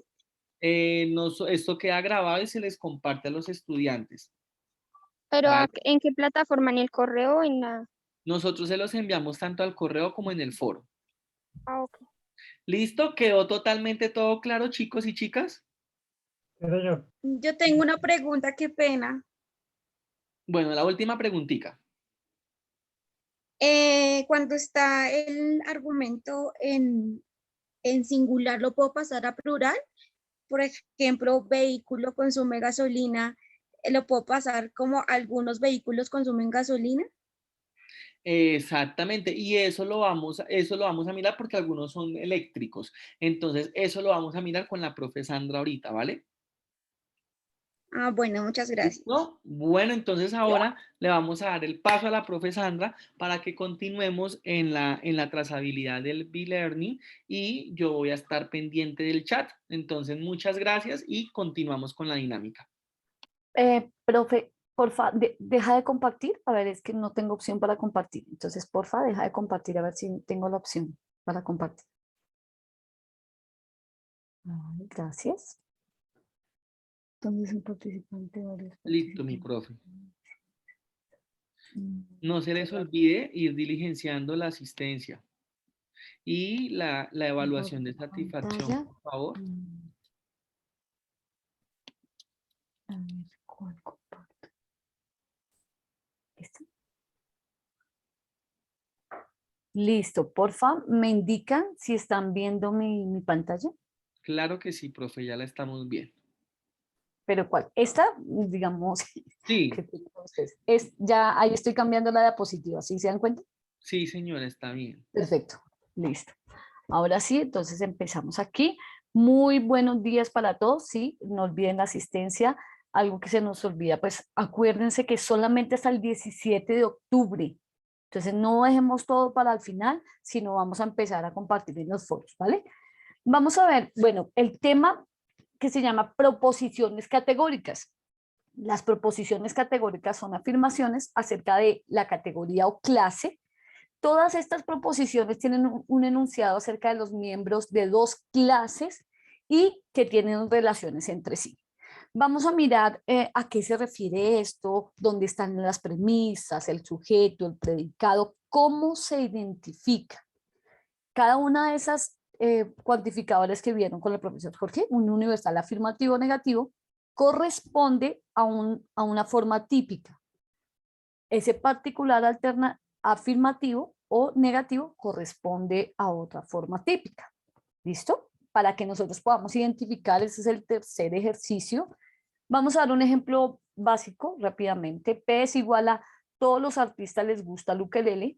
Esto queda grabado y se les comparte a los estudiantes. ¿Pero ¿Vale? en qué plataforma? ¿En el correo o en la...? Nosotros se los enviamos tanto al correo como en el foro. Ah, ok. ¿Listo? ¿Quedó totalmente todo claro, chicos y chicas? Sí, señor. Yo tengo una pregunta, qué pena. Bueno, la última preguntita. Cuando está el argumento en singular, ¿lo puedo pasar a plural? Por ejemplo, vehículo consume gasolina, ¿lo puedo pasar como algunos vehículos consumen gasolina? Exactamente, y eso lo vamos a mirar porque algunos son eléctricos. Entonces, eso lo vamos a mirar con la profe Sandra ahorita, ¿vale? Ah, bueno, muchas gracias. ¿Listo? Bueno, entonces ahora le vamos a dar el paso a la profe Sandra para que continuemos en la trazabilidad del B-Learning y yo voy a estar pendiente del chat. Entonces, muchas gracias y continuamos con la dinámica. Profe, porfa, deja de compartir. A ver, es que no tengo opción para compartir. Entonces, porfa, deja de compartir a ver si tengo la opción para compartir. Ay, gracias. Entonces, un participante, varios Listo, mi participantes. profe. No se les olvide ir diligenciando la asistencia y la evaluación de satisfacción, Pantalla. por favor. A ver, ¿cuál comparto? ¿Este? Listo, porfa, me indican si están viendo mi pantalla. Claro que sí, profe, ya la estamos viendo. ¿Pero cuál? Esta, digamos, Sí, que tengo con ustedes. Ya ahí estoy cambiando la diapositiva, ¿sí se dan cuenta? sí, señora, está bien. Perfecto, listo. Ahora sí, entonces empezamos aquí. Muy buenos días para todos, sí, no olviden la asistencia. Algo que se nos olvida, pues acuérdense que solamente hasta el 17 de octubre. Entonces no dejemos todo para el final, sino vamos a empezar a compartir en los foros, ¿vale? Vamos a ver, bueno, el tema que se llama proposiciones categóricas. Las proposiciones categóricas son afirmaciones acerca de la categoría o clase. Todas estas proposiciones tienen un enunciado acerca de los miembros de dos clases y que tienen relaciones entre sí. Vamos a mirar a qué se refiere esto, dónde están las premisas, el sujeto, el predicado, cómo se identifica. Cada una de esas cuantificadores que vieron con el profesor Jorge, un universal afirmativo o negativo, corresponde a una forma típica. Ese particular afirmativo o negativo corresponde a otra forma típica. ¿Listo? Para que nosotros podamos identificar, ese es el tercer ejercicio. Vamos a dar un ejemplo básico rápidamente. P es igual a todos los artistas les gusta el ukelele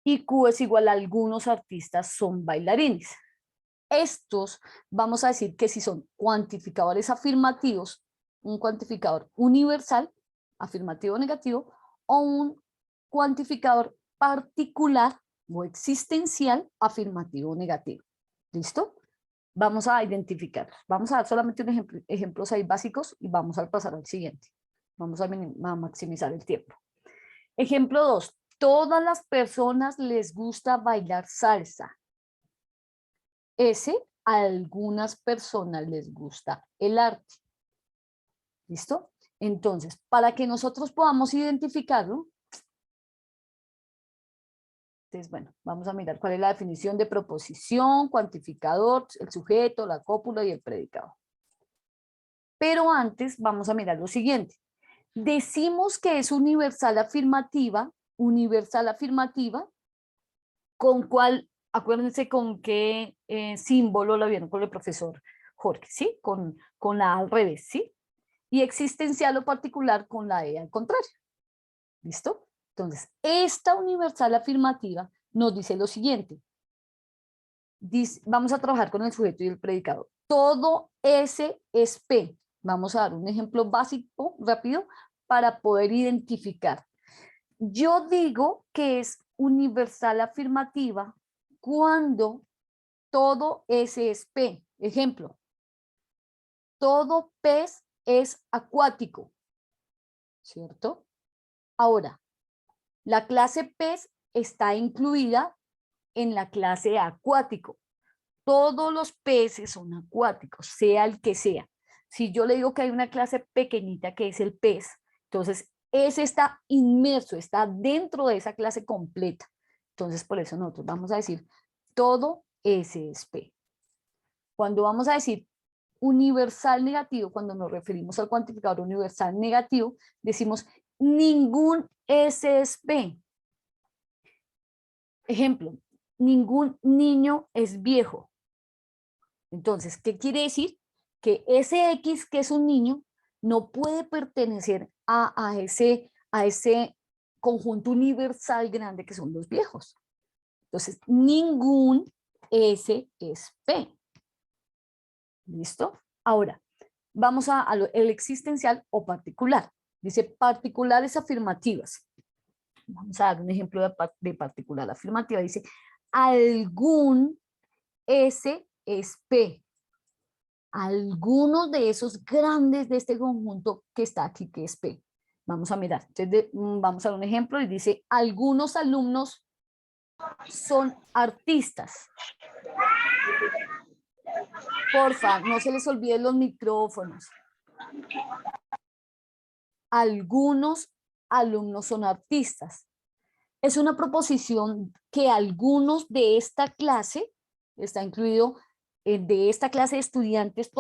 y Q es igual a algunos artistas son bailarines. Estos, vamos a decir que si son cuantificadores afirmativos, un cuantificador universal, afirmativo o negativo, o un cuantificador particular o existencial afirmativo o negativo. ¿Listo? Vamos a identificarlos. Vamos a dar solamente un ejemplos ahí básicos y vamos a pasar al siguiente. Vamos a maximizar el tiempo. Ejemplo 2. Todas las personas les gusta bailar salsa. S. A algunas personas les gusta el arte. ¿Listo? Entonces, para que nosotros podamos identificarlo, entonces, bueno, vamos a mirar cuál es la definición de proposición, cuantificador, el sujeto, la cópula y el predicado. Pero antes vamos a mirar lo siguiente. Decimos que es universal afirmativa, ¿con cuál? Acuérdense con qué símbolo la vieron con el profesor Jorge, ¿sí? Con la A al revés, ¿sí? Y existencial o particular con la E al contrario. ¿Listo? Entonces, esta universal afirmativa nos dice lo siguiente. Vamos a trabajar con el sujeto y el predicado. Todo S es P. Vamos a dar un ejemplo básico, rápido, para poder identificar. Yo digo que es universal afirmativa cuando todo S es P. Ejemplo, todo pez es acuático, ¿cierto? Ahora, la clase pez está incluida en la clase acuático. Todos los peces son acuáticos, sea el que sea. Si yo le digo que hay una clase pequeñita que es el pez, entonces ese está inmerso, está dentro de esa clase completa. Entonces por eso nosotros vamos a decir todo ese es P. Cuando vamos a decir universal negativo, cuando nos referimos al cuantificador universal negativo, decimos ningún S es P. Ejemplo, ningún niño es viejo. Entonces, ¿qué quiere decir? Que ese X que es un niño no puede pertenecer a ese conjunto universal grande que son los viejos. Entonces, ningún S es P. ¿Listo? Ahora, vamos el existencial o particular. Dice particulares afirmativas. Vamos a dar un ejemplo de particular afirmativa. Dice, algún S es P. Algunos de esos grandes de este conjunto que está aquí, que es P. Vamos a mirar. Entonces, vamos a dar un ejemplo y dice, algunos alumnos son artistas. Porfa, no se les olviden los micrófonos. Algunos alumnos son artistas. Es una proposición que algunos de esta clase, está incluido de esta clase de estudiantes,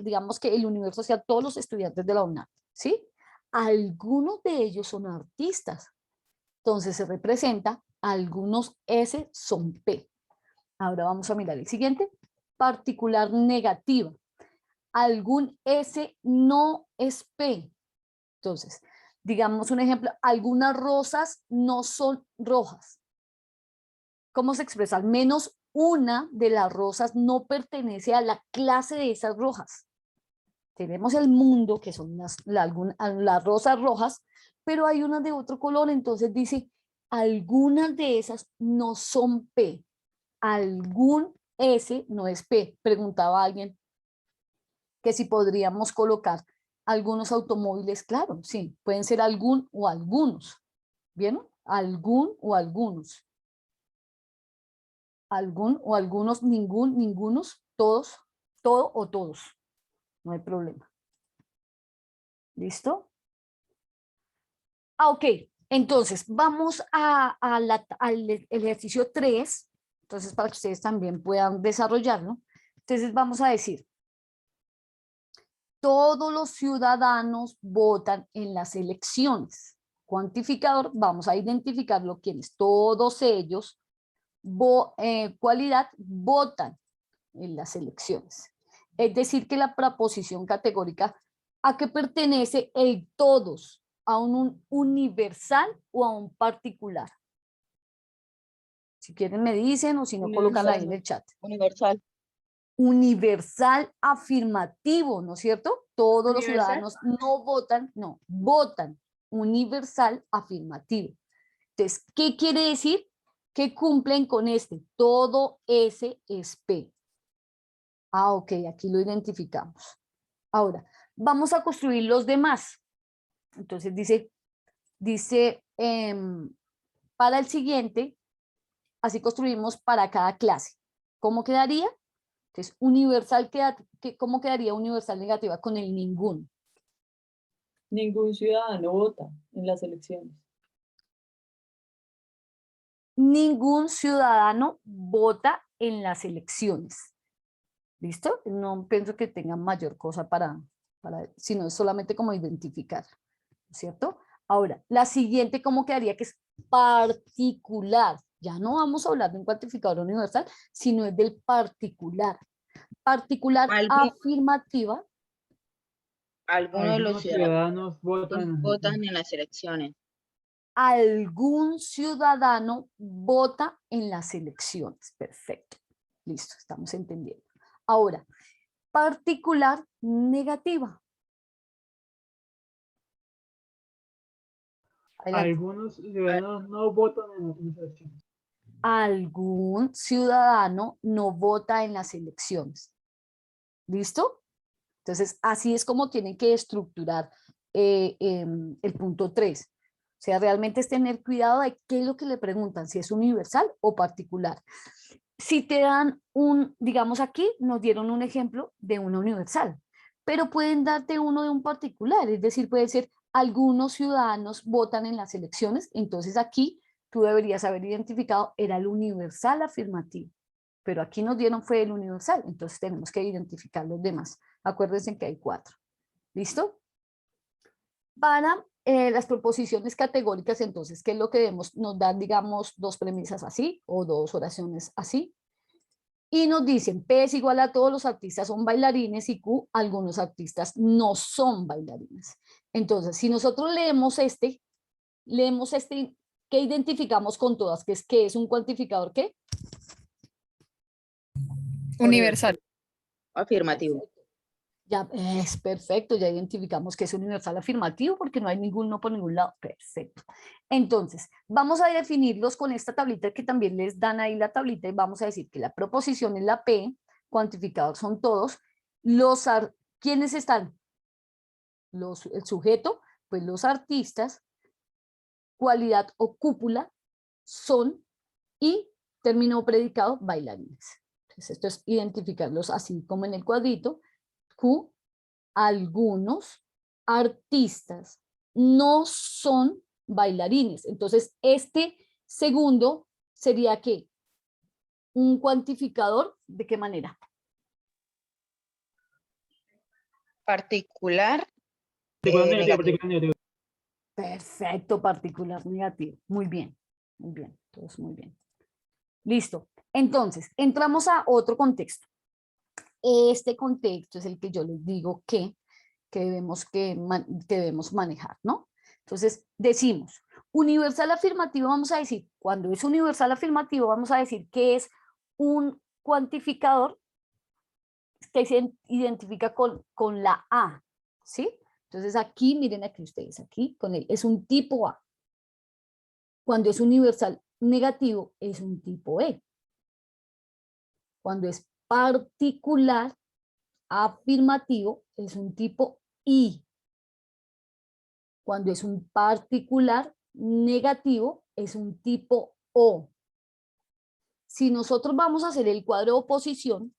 digamos que el universo sea todos los estudiantes de la UNAM, ¿sí? Algunos de ellos son artistas. Entonces se representa, algunos S son P. Ahora vamos a mirar el siguiente. Particular negativa. Algún S no es P. Entonces, digamos un ejemplo, algunas rosas no son rojas. ¿Cómo se expresa? Al menos una de las rosas no pertenece a la clase de esas rojas. Tenemos el mundo, que son las rosas rojas, pero hay unas de otro color, entonces dice, algunas de esas no son P. Algún S no es P. Preguntaba alguien que si podríamos colocar algunos automóviles, claro, sí, pueden ser algún o algunos. ¿Vieron? Algún o algunos. Algún o algunos, ningún, ningunos, todos, todo o todos. No hay problema. ¿Listo? Ok, entonces vamos al ejercicio 3. Entonces, para que ustedes también puedan desarrollarlo. Entonces, vamos a decir, todos los ciudadanos votan en las elecciones. Cuantificador, vamos a identificarlo, quienes todos ellos, cualidad, votan en las elecciones. Es decir, que la proposición categórica, ¿a qué pertenece el todos? ¿A un universal o a un particular? Si quieren me dicen o si no colocan ahí en el chat. Universal. Universal afirmativo, ¿no es cierto? Todos los Universal. ciudadanos no votan, no, votan. universal afirmativo. Entonces, ¿qué quiere decir? Que cumplen con este. Todo S es P. Ah, ok, aquí lo identificamos. Ahora, vamos a construir los demás. Entonces dice para el siguiente, así construimos para cada clase. ¿Cómo quedaría? Entonces, universal, ¿cómo quedaría universal negativa? Con el ningún. Ningún ciudadano vota en las elecciones. Ningún ciudadano vota en las elecciones. ¿Listo? No pienso que tengan mayor cosa sino es solamente como identificar, ¿cierto? Ahora, la siguiente, ¿cómo quedaría? Que es particular. Ya no vamos a hablar de un cuantificador universal, sino es del particular. Particular afirmativa. Algunos de los Algunos ciudadanos votan en las elecciones. Algún ciudadano vota en las elecciones. Perfecto. Listo, estamos entendiendo. Ahora, particular negativa. Adelante. Algunos ciudadanos no votan en las elecciones. Algún ciudadano no vota en las elecciones. ¿Listo? Entonces, así es como tienen que estructurar el punto 3. O sea, realmente es tener cuidado de qué es lo que le preguntan, si es universal o particular. Si te dan digamos aquí, nos dieron un ejemplo de una universal, pero pueden darte uno de un particular, es decir, puede ser algunos ciudadanos votan en las elecciones, entonces aquí tú deberías haber identificado, era el universal afirmativo, pero aquí nos dieron fue el universal, entonces tenemos que identificar los demás. Acuérdense que hay 4. ¿Listo? Para las proposiciones categóricas, entonces, ¿qué es lo que vemos? Nos dan, digamos, 2 premisas así o 2 oraciones así. Y nos dicen, P es igual a todos los artistas son bailarines y Q, algunos artistas no son bailarines. Entonces, si nosotros leemos este, ¿qué identificamos con todas? ¿Qué es un cuantificador qué? Universal. Afirmativo. Ya es perfecto, ya identificamos que es universal afirmativo porque no hay ninguno por ningún lado. Perfecto. Entonces, vamos a definirlos con esta tablita que también les dan ahí la tablita y vamos a decir que la proposición es la P, cuantificador son todos. ¿Quiénes están? El sujeto, pues los artistas, cualidad o cúpula son y término predicado bailarines. Entonces, esto es identificarlos así como en el cuadrito. Q, algunos artistas no son bailarines. Entonces, este segundo sería ¿qué? Un cuantificador, ¿de qué manera? Particular. Negativo. Perfecto, particular negativo. Muy bien, todos muy bien. Listo. Entonces, entramos a otro contexto. Este contexto es el que yo les digo que debemos manejar, ¿no? Entonces, decimos, universal afirmativo, vamos a decir, cuando es universal afirmativo, vamos a decir que es un cuantificador que se identifica con la A, ¿sí? Entonces aquí, miren aquí ustedes, aquí con él, es un tipo A. Cuando es universal negativo, es un tipo E. Cuando es particular afirmativo, es un tipo I. Cuando es un particular negativo, es un tipo O. Si nosotros vamos a hacer el cuadro de oposición,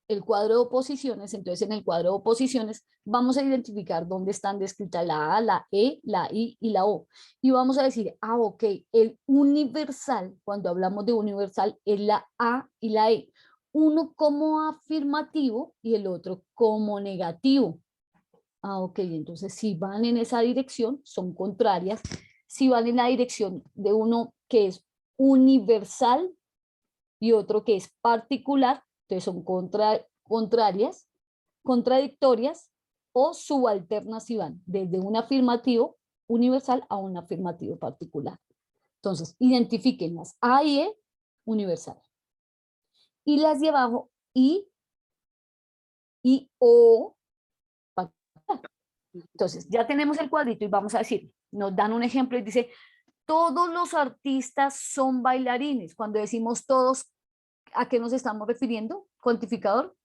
entonces en el cuadro de oposiciones vamos a identificar dónde están descritas la A, la E, la I y la O. Y vamos a decir, ok, el universal, cuando hablamos de universal, es la A y la E. Uno como afirmativo y el otro como negativo. Ok, entonces si van en esa dirección, son contrarias. Si van en la dirección de uno que es universal y otro que es particular, entonces son contrarias, contradictorias o subalternas si van desde un afirmativo universal a un afirmativo particular. Entonces, identifiquen las A y E universal. Y las de abajo I y O particular. Entonces, ya tenemos el cuadrito y vamos a decir, nos dan un ejemplo y dice, todos los artistas son bailarines. Cuando decimos todos, ¿a qué nos estamos refiriendo? ¿Cuantificador?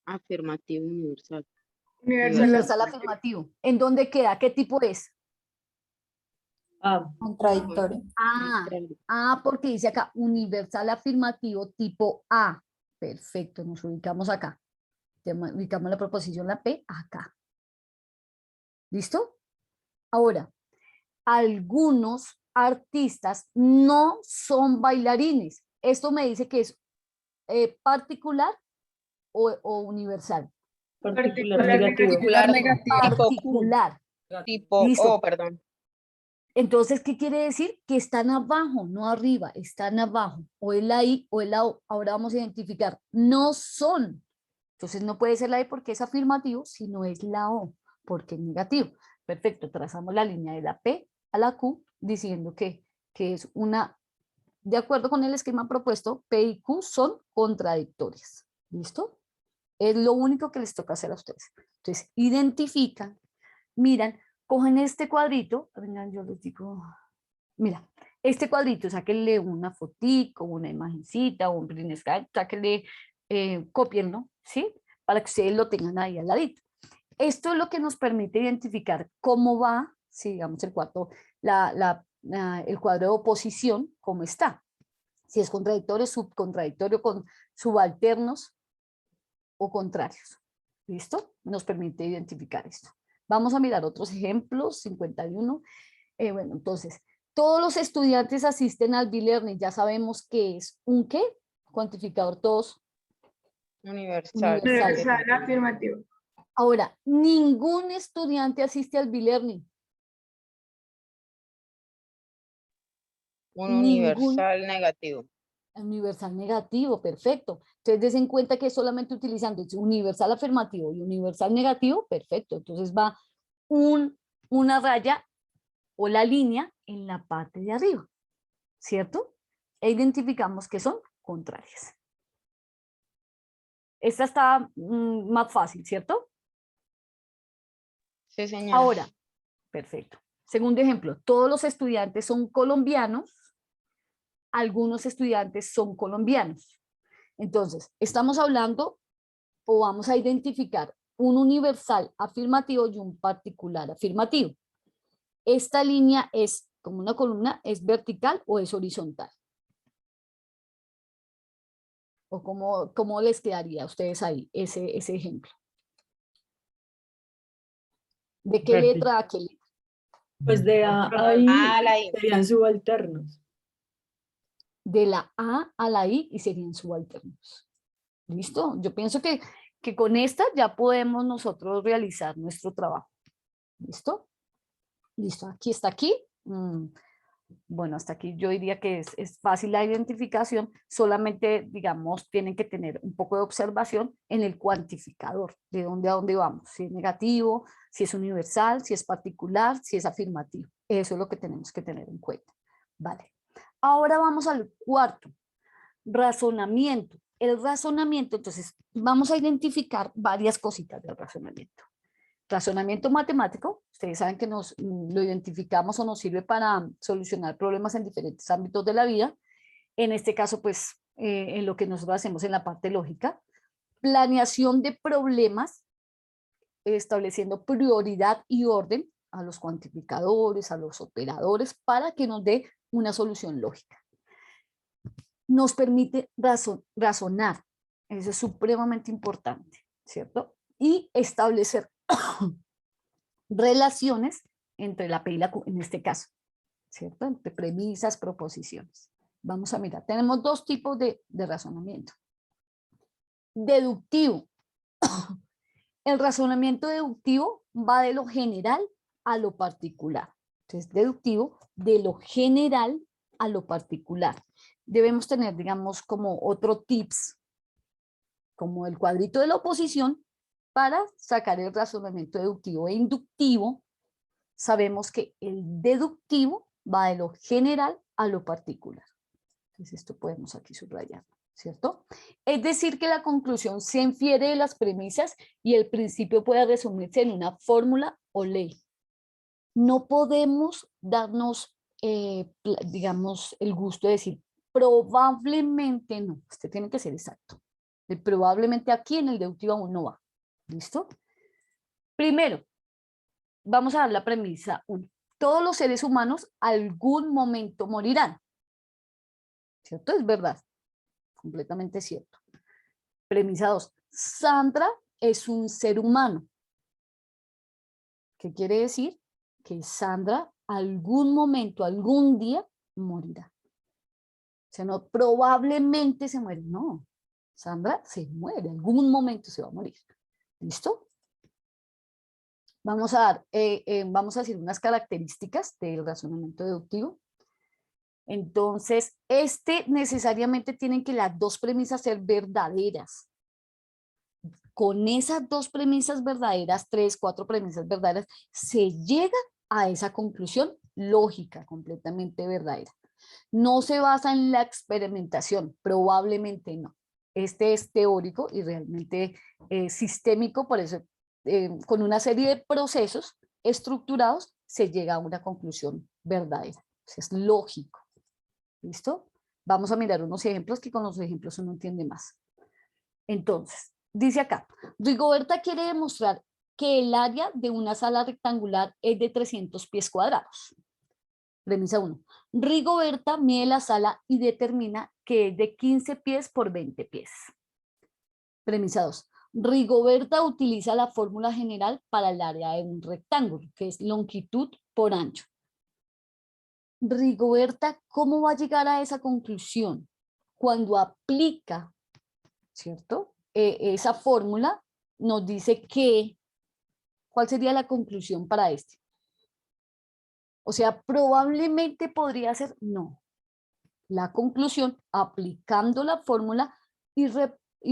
Afirmativo universal. Universal afirmativo. ¿En dónde queda? ¿Qué tipo es? Ah, Contradictorio. Porque dice acá universal afirmativo tipo A. Perfecto, nos ubicamos acá. Ubicamos la proposición, la P, acá. ¿Listo? Ahora, algunos artistas no son bailarines. Esto me dice que es particular o universal. particular negativo. Particular. Tipo Listo. O, perdón. Entonces, ¿qué quiere decir? Que están abajo, no arriba, están abajo. O es la I o es la O. Ahora vamos a identificar. No son. Entonces no puede ser la I porque es afirmativo, sino es la O, porque es negativo. Perfecto, trazamos la línea de la P a la Q diciendo que es una, de acuerdo con el esquema propuesto, P y Q son contradictorias. ¿Listo? Es lo único que les toca hacer a ustedes. Entonces, identifican, miran, cogen este cuadrito, vengan, yo les digo, mira, este cuadrito, sáquenle una fotico, una imagencita, un print screen, sáquenle, copienlo, ¿sí? Para que ustedes lo tengan ahí al ladito. Esto es lo que nos permite identificar cómo va, si digamos el cuadro, el cuadro de oposición, cómo está. Si es contradictorio, subcontradictorio, con subalternos o contrarios. ¿Listo? Nos permite identificar esto. Vamos a mirar otros ejemplos, 51. Bueno, entonces, todos los estudiantes asisten al B-Learning. Ya sabemos que es un ¿qué? Cuantificador todos. Universal. Universal. afirmativo. Ahora, ningún estudiante asiste al B-Learning. Un Ningún universal negativo. universal negativo, perfecto. Entonces, des en cuenta que solamente utilizando universal afirmativo y universal negativo, perfecto. Entonces va una raya o la línea en la parte de arriba, ¿cierto? E identificamos que son contrarias. Esta está más fácil, ¿cierto? Sí, señora. Ahora, perfecto. Segundo ejemplo, todos los estudiantes son colombianos, algunos estudiantes son colombianos. Entonces, estamos hablando o vamos a identificar un universal afirmativo y un particular afirmativo. Esta línea es como una columna, ¿es vertical o es horizontal? ¿O cómo les quedaría a ustedes ahí ese ejemplo? ¿De qué letra a qué letra? Pues de A a I A la I. serían subalternos. De la A a la I y serían subalternos. ¿Listo? Yo pienso que con esta ya podemos nosotros realizar nuestro trabajo. ¿Listo? Listo, aquí está aquí. Bueno, hasta aquí yo diría que es fácil la identificación, solamente, digamos, tienen que tener un poco de observación en el cuantificador, de dónde a dónde vamos, si es negativo, si es universal, si es particular, si es afirmativo. Eso es lo que tenemos que tener en cuenta. Vale. Ahora vamos al cuarto, razonamiento. El razonamiento, entonces, vamos a identificar varias cositas del razonamiento. Razonamiento matemático, ustedes saben que lo identificamos o nos sirve para solucionar problemas en diferentes ámbitos de la vida. En este caso, pues, en lo que nosotros hacemos en la parte lógica. Planeación de problemas, estableciendo prioridad y orden a los cuantificadores, a los operadores, para que nos dé una solución lógica. Nos permite razonar, eso es supremamente importante, ¿cierto? Y establecer relaciones entre la P y la Q, en este caso, ¿cierto? Entre premisas, proposiciones. Vamos a mirar, tenemos dos tipos de razonamiento. Deductivo. El razonamiento deductivo va de lo general a lo particular. Entonces, deductivo de lo general a lo particular. Debemos tener, digamos, como otro tips, como el cuadrito de la oposición, para sacar el razonamiento deductivo e inductivo. Sabemos que el deductivo va de lo general a lo particular. Entonces esto podemos aquí subrayar, ¿cierto? Es decir, que la conclusión se infiere de las premisas y el principio puede resumirse en una fórmula o ley. No podemos darnos, digamos, el gusto de decir, probablemente no. Este tiene que ser exacto. El probablemente aquí en el deductivo aún no va. ¿Listo? Primero, vamos a dar la premisa 1. Todos los seres humanos algún momento morirán. ¿Cierto? Es verdad. Completamente cierto. Premisa 2. Sandra es un ser humano. ¿Qué quiere decir? Que Sandra algún momento, algún día morirá. O sea, no probablemente se muere, no. Sandra se muere, algún momento se va a morir. ¿Listo? Vamos a decir unas características del razonamiento deductivo. Entonces, necesariamente tienen que las dos premisas ser verdaderas. Con esas dos premisas verdaderas, 3, 4 premisas verdaderas, se llega a esa conclusión lógica, completamente verdadera. No se basa en la experimentación, probablemente no. Este es teórico y realmente sistémico, por eso con una serie de procesos estructurados se llega a una conclusión verdadera. O sea, es lógico. ¿Listo? Vamos a mirar unos ejemplos que con los ejemplos uno entiende más. Entonces, dice acá, Rigoberta quiere demostrar que el área de una sala rectangular es de 300 pies cuadrados. Premisa 1. Rigoberta mide la sala y determina que es de 15 pies por 20 pies. Premisa 2. Rigoberta utiliza la fórmula general para el área de un rectángulo, que es longitud por ancho. Rigoberta, ¿cómo va a llegar a esa conclusión? Cuando aplica, ¿cierto? Esa fórmula nos dice que, ¿cuál sería la conclusión para este? O sea, probablemente podría ser no. La conclusión, aplicando la fórmula y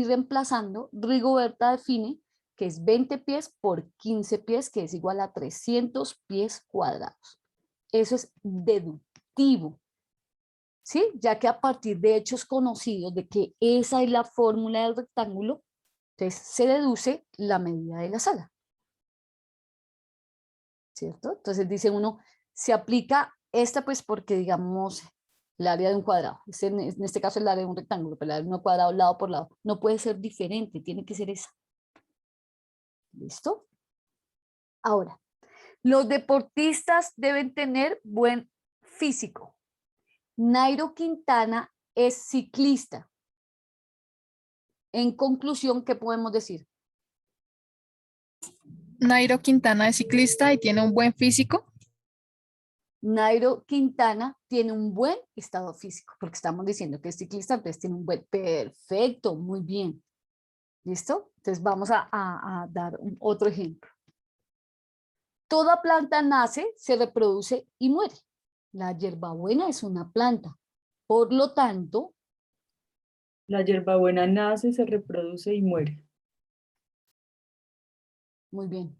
reemplazando, Rigoberta define que es 20 pies por 15 pies, que es igual a 300 pies cuadrados. Eso es deductivo, ¿sí? Ya que a partir de hechos conocidos de que esa es la fórmula del rectángulo, entonces se deduce la medida de la sala, ¿cierto? Entonces dice uno, se aplica esta pues porque digamos el área de un cuadrado, en este caso el área de un rectángulo, pero el área de un cuadrado lado por lado, no puede ser diferente, tiene que ser esa. ¿Listo? Ahora, los deportistas deben tener buen físico. Nairo Quintana es ciclista. En conclusión, ¿qué podemos decir? Nairo Quintana es ciclista y tiene un buen físico. Nairo Quintana tiene un buen estado físico, porque estamos diciendo que es ciclista, entonces tiene un buen, perfecto, muy bien. ¿Listo? Entonces vamos a dar otro ejemplo. Toda planta nace, se reproduce y muere. La hierbabuena es una planta. Por lo tanto, La hierbabuena nace, se reproduce y muere. muy bien.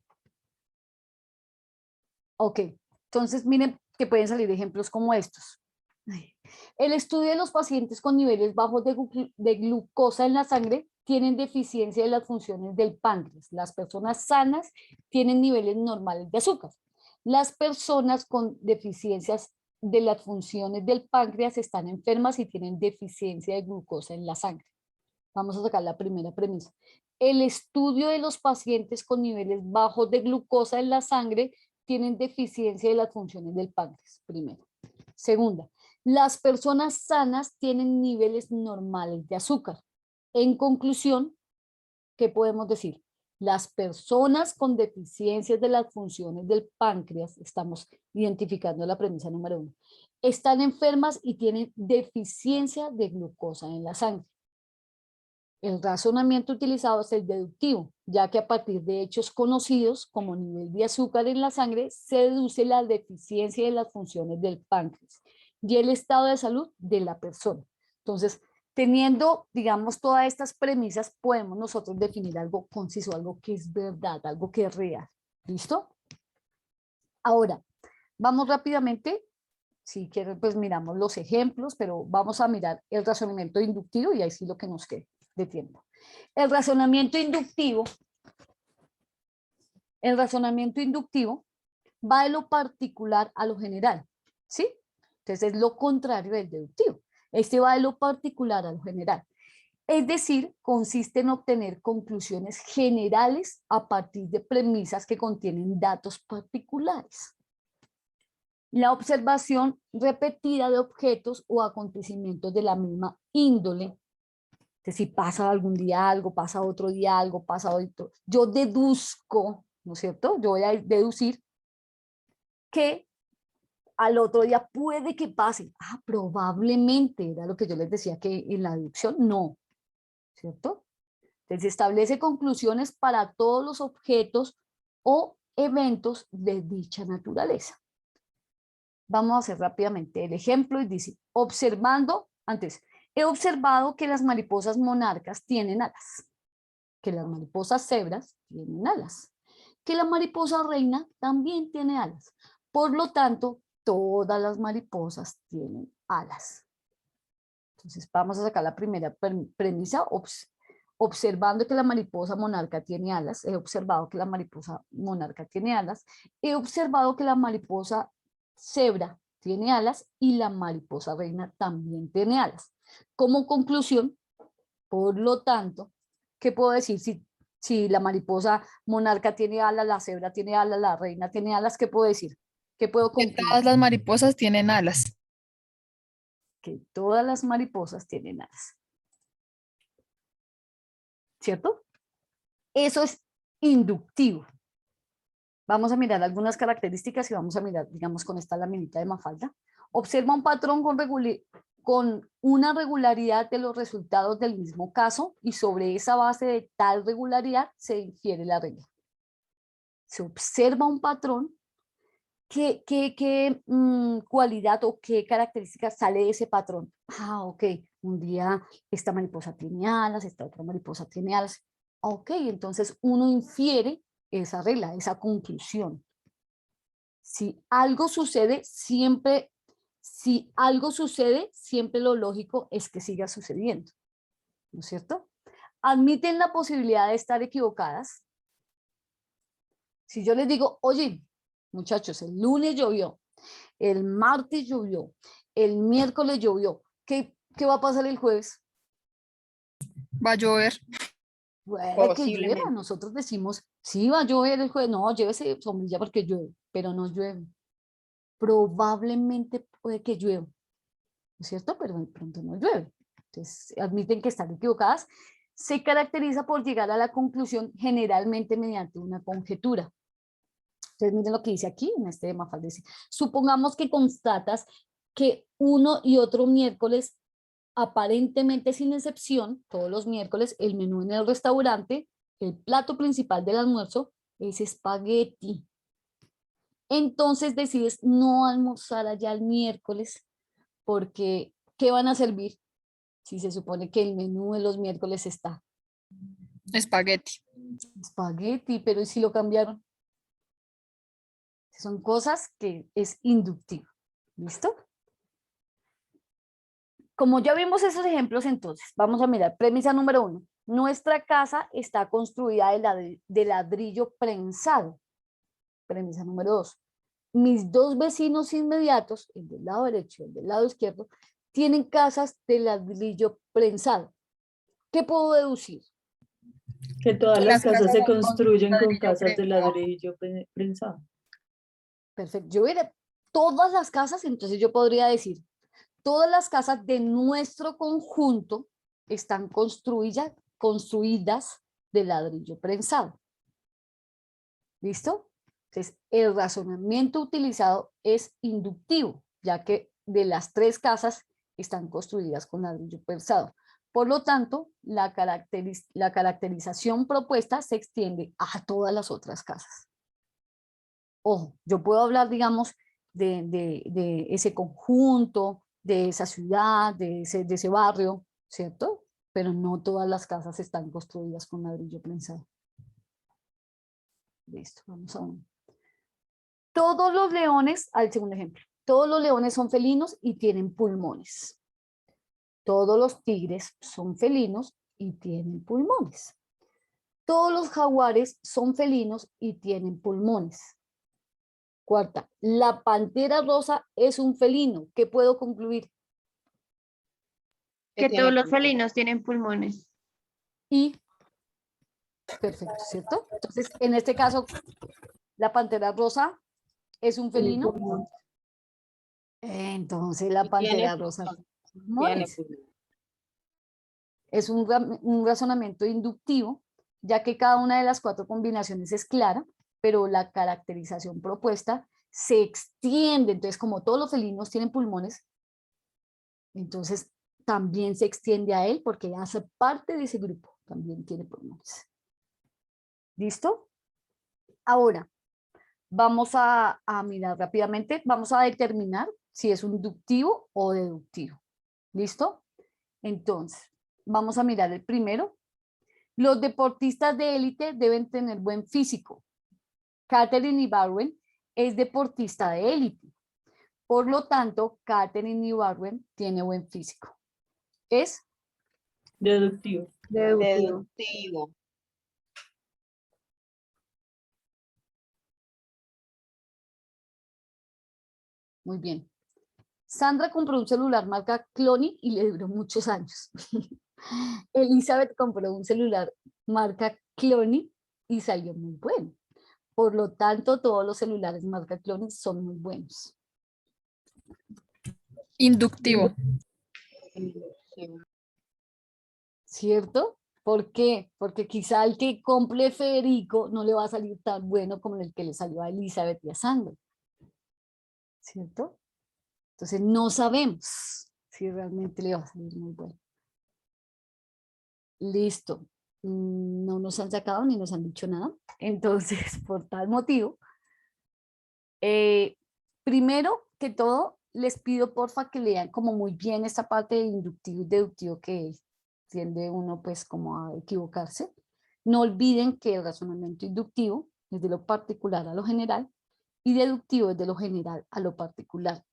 Ok, entonces miren que pueden salir ejemplos como estos. El estudio de los pacientes con niveles bajos de glucosa en la sangre tienen deficiencia de las funciones del páncreas. Las personas sanas tienen niveles normales de azúcar. Las personas con deficiencias de las funciones del páncreas están enfermas y tienen deficiencia de glucosa en la sangre. Vamos a sacar la primera premisa. El estudio de los pacientes con niveles bajos de glucosa en la sangre tienen deficiencia de las funciones del páncreas, primero. Segunda, las personas sanas tienen niveles normales de azúcar. En conclusión, ¿qué podemos decir? Las personas con deficiencias de las funciones del páncreas, estamos identificando la premisa número 1, están enfermas y tienen deficiencia de glucosa en la sangre. El razonamiento utilizado es el deductivo, ya que a partir de hechos conocidos como nivel de azúcar en la sangre se deduce la deficiencia de las funciones del páncreas y el estado de salud de la persona. Entonces, teniendo, digamos, todas estas premisas, podemos nosotros definir algo conciso, algo que es verdad, algo que es real. ¿Listo? Ahora, vamos rápidamente. Si quieren, pues miramos los ejemplos, pero vamos a mirar el razonamiento inductivo y ahí sí lo que nos quede de tiempo. El razonamiento inductivo va de lo particular a lo general, ¿sí? Entonces es lo contrario del deductivo. Este va de lo particular a lo general. Es decir, consiste en obtener conclusiones generales a partir de premisas que contienen datos particulares. La observación repetida de objetos o acontecimientos de la misma índole. Entonces, si pasa algún día algo, pasa otro día algo, pasa otro, yo deduzco, ¿no es cierto? Yo voy a deducir que al otro día puede que pase. Ah, probablemente, era lo que yo les decía que en la deducción no, ¿cierto? Entonces establece conclusiones para todos los objetos o eventos de dicha naturaleza. Vamos a hacer rápidamente el ejemplo y dice, he observado que las mariposas monarcas tienen alas, que las mariposas cebras tienen alas, que la mariposa reina también tiene alas. Por lo tanto, todas las mariposas tienen alas. Entonces vamos a sacar la primera premisa, observando que la mariposa monarca tiene alas, he observado que la mariposa monarca tiene alas, he observado que la mariposa cebra tiene alas y la mariposa reina también tiene alas. Como conclusión, por lo tanto, ¿qué puedo decir? Si la mariposa monarca tiene alas, la cebra tiene alas, la reina tiene alas, ¿qué puedo decir? ¿Qué puedo Que concluir? todas las mariposas tienen alas. Que todas las mariposas tienen alas. ¿Cierto? Eso es inductivo. Vamos a mirar algunas características y vamos a mirar, digamos, con esta laminita de Mafalda. Observa un patrón con una regularidad de los resultados del mismo caso y sobre esa base de tal regularidad se infiere la regla. Se observa un patrón. ¿Qué cualidad o qué característica sale de ese patrón? Ah, ok, un día esta mariposa tiene alas, esta otra mariposa tiene alas. Ok, entonces uno infiere esa regla, esa conclusión. Si algo sucede, siempre lo lógico es que siga sucediendo, ¿no es cierto? Admiten la posibilidad de estar equivocadas. Si yo les digo, oye, muchachos, el lunes llovió, el martes llovió, el miércoles llovió, ¿qué va a pasar el jueves? Va a llover. Puede que llueva, nosotros decimos, sí, va a llover el jueves, no, llévese sombrilla porque llueve, pero no llueve. Probablemente puede que llueva, ¿no es cierto? Pero de pronto no llueve. Entonces, admiten que están equivocadas. Se caracteriza por llegar a la conclusión generalmente mediante una conjetura. Entonces, miren lo que dice aquí, en este de Mafalda dice, supongamos que constatas que uno y otro miércoles, aparentemente sin excepción, todos los miércoles, el menú en el restaurante, el plato principal del almuerzo es espagueti. Entonces decides no almorzar allá el miércoles porque ¿qué van a servir si se supone que el menú de los miércoles está? Espagueti. Espagueti, pero ¿y si lo cambiaron? Son cosas que es inductivo. ¿Listo? Como ya vimos esos ejemplos, entonces vamos a mirar. Premisa número 1. Nuestra casa está construida de ladrillo prensado. Premisa número 2. Mis dos vecinos inmediatos, el del lado derecho y el del lado izquierdo, tienen casas de ladrillo prensado. ¿Qué puedo deducir? Que todas las casas se con construyen con ladrillo casas de prensado. ladrillo prensado. Perfecto. Yo veré todas las casas, entonces yo podría decir, todas las casas de nuestro conjunto están construidas de ladrillo prensado. ¿Listo? Entonces, el razonamiento utilizado es inductivo, ya que de las 3 casas están construidas con ladrillo prensado. Por lo tanto, la caracterización propuesta se extiende a todas las otras casas. Ojo, yo puedo hablar, digamos, de ese conjunto, de esa ciudad, de ese barrio, ¿cierto? Pero no todas las casas están construidas con ladrillo prensado. Listo, vamos a uno. Todos los leones, al segundo ejemplo, todos los leones son felinos y tienen pulmones. Todos los tigres son felinos y tienen pulmones. Todos los jaguares son felinos y tienen pulmones. Cuarta, la pantera rosa es un felino. ¿Qué puedo concluir? Que Que tiene todos los pulmones. felinos tienen pulmones. Y, perfecto, ¿cierto? Entonces, en este caso, la pantera rosa es un felino. Entonces, la Y tiene pantera rosa pulmones. tiene Tiene pulmones. pulmones. Es un razonamiento inductivo, ya que cada una de las 4 combinaciones es clara, pero la caracterización propuesta se extiende. Entonces, como todos los felinos tienen pulmones, entonces también se extiende a él porque hace parte de ese grupo, también tiene pulmones. ¿Listo? Ahora, vamos a mirar rápidamente, vamos a determinar si es un inductivo o deductivo. ¿Listo? Entonces, vamos a mirar el primero. Los deportistas de élite deben tener buen físico. Katherine Ibarwen es deportista de élite. Por lo tanto, Katherine Ibarwen tiene buen físico. Es Deductivo. Deductivo. Deductivo. muy bien. Sandra compró un celular marca Clony y le duró muchos años. Elizabeth compró un celular marca Clony y salió muy bueno. Por lo tanto, todos los celulares marca Clony son muy buenos. Inductivo. Inductivo. ¿Cierto? ¿Por qué? Porque quizá el que compre Federico no le va a salir tan bueno como el que le salió a Elizabeth y a Sandra. ¿Cierto? Entonces no sabemos si realmente le va a salir muy bueno. Listo. No nos han sacado ni nos han dicho nada. Entonces, por tal motivo, primero que todo, les pido porfa que lean como muy bien esta parte de inductivo y deductivo que tiende uno pues como a equivocarse. No olviden que el razonamiento inductivo es de lo particular a lo general y deductivo es de lo general a lo particular.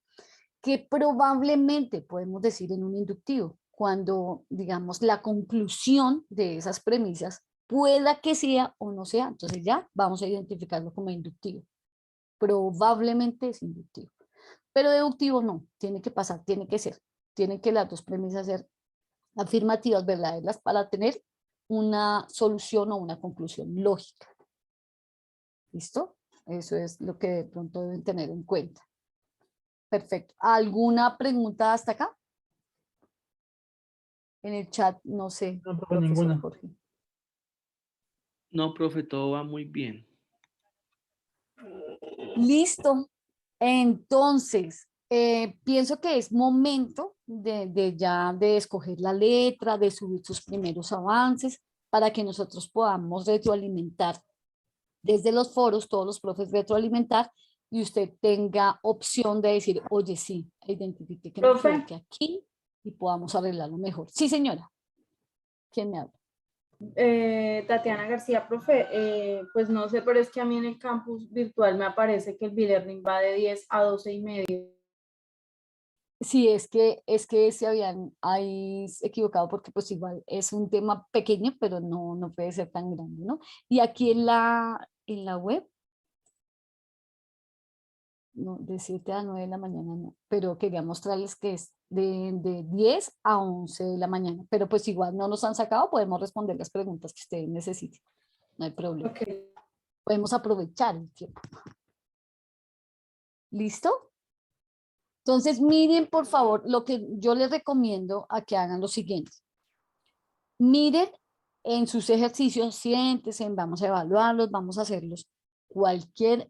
Que probablemente podemos decir en un inductivo, cuando digamos la conclusión de esas premisas pueda que sea o no sea, entonces ya vamos a identificarlo como inductivo. Probablemente es inductivo, pero deductivo no, tiene que pasar, tiene que ser, tienen que las dos premisas ser afirmativas, verdaderas, para tener una solución o una conclusión lógica. ¿Listo? Eso es lo que de pronto deben tener en cuenta. Perfecto. ¿Alguna pregunta hasta acá? En el chat, no sé, No, profe, profesor ninguna. Jorge. No, profe, todo va muy bien. Listo. Entonces, pienso que es momento de ya de escoger la letra, de subir sus primeros avances para que nosotros podamos retroalimentar desde los foros, todos los profes retroalimentar y usted tenga opción de decir, oye, sí, identifique que me Profe. equivoqué aquí y podamos arreglarlo mejor. Sí, señora. ¿Quién me habla? Tatiana García, profe, pues no sé, pero es que a mí en el campus virtual me aparece que el B-Learning va de 10 a 12:30. Sí, es que se habían ahí equivocado porque pues igual es un tema pequeño, pero no puede ser tan grande, ¿no? Y aquí en la web, no, de 7 a 9 de la mañana no, pero quería mostrarles que es de 10 a 11 de la mañana, pero pues igual no nos han sacado, podemos responder las preguntas que ustedes necesiten, no hay problema. Ok. Podemos aprovechar el tiempo. ¿Listo? Entonces, miren, por favor, lo que yo les recomiendo a que hagan lo siguiente. Miren en sus ejercicios, siéntense, vamos a evaluarlos, vamos a hacerlos. Cualquier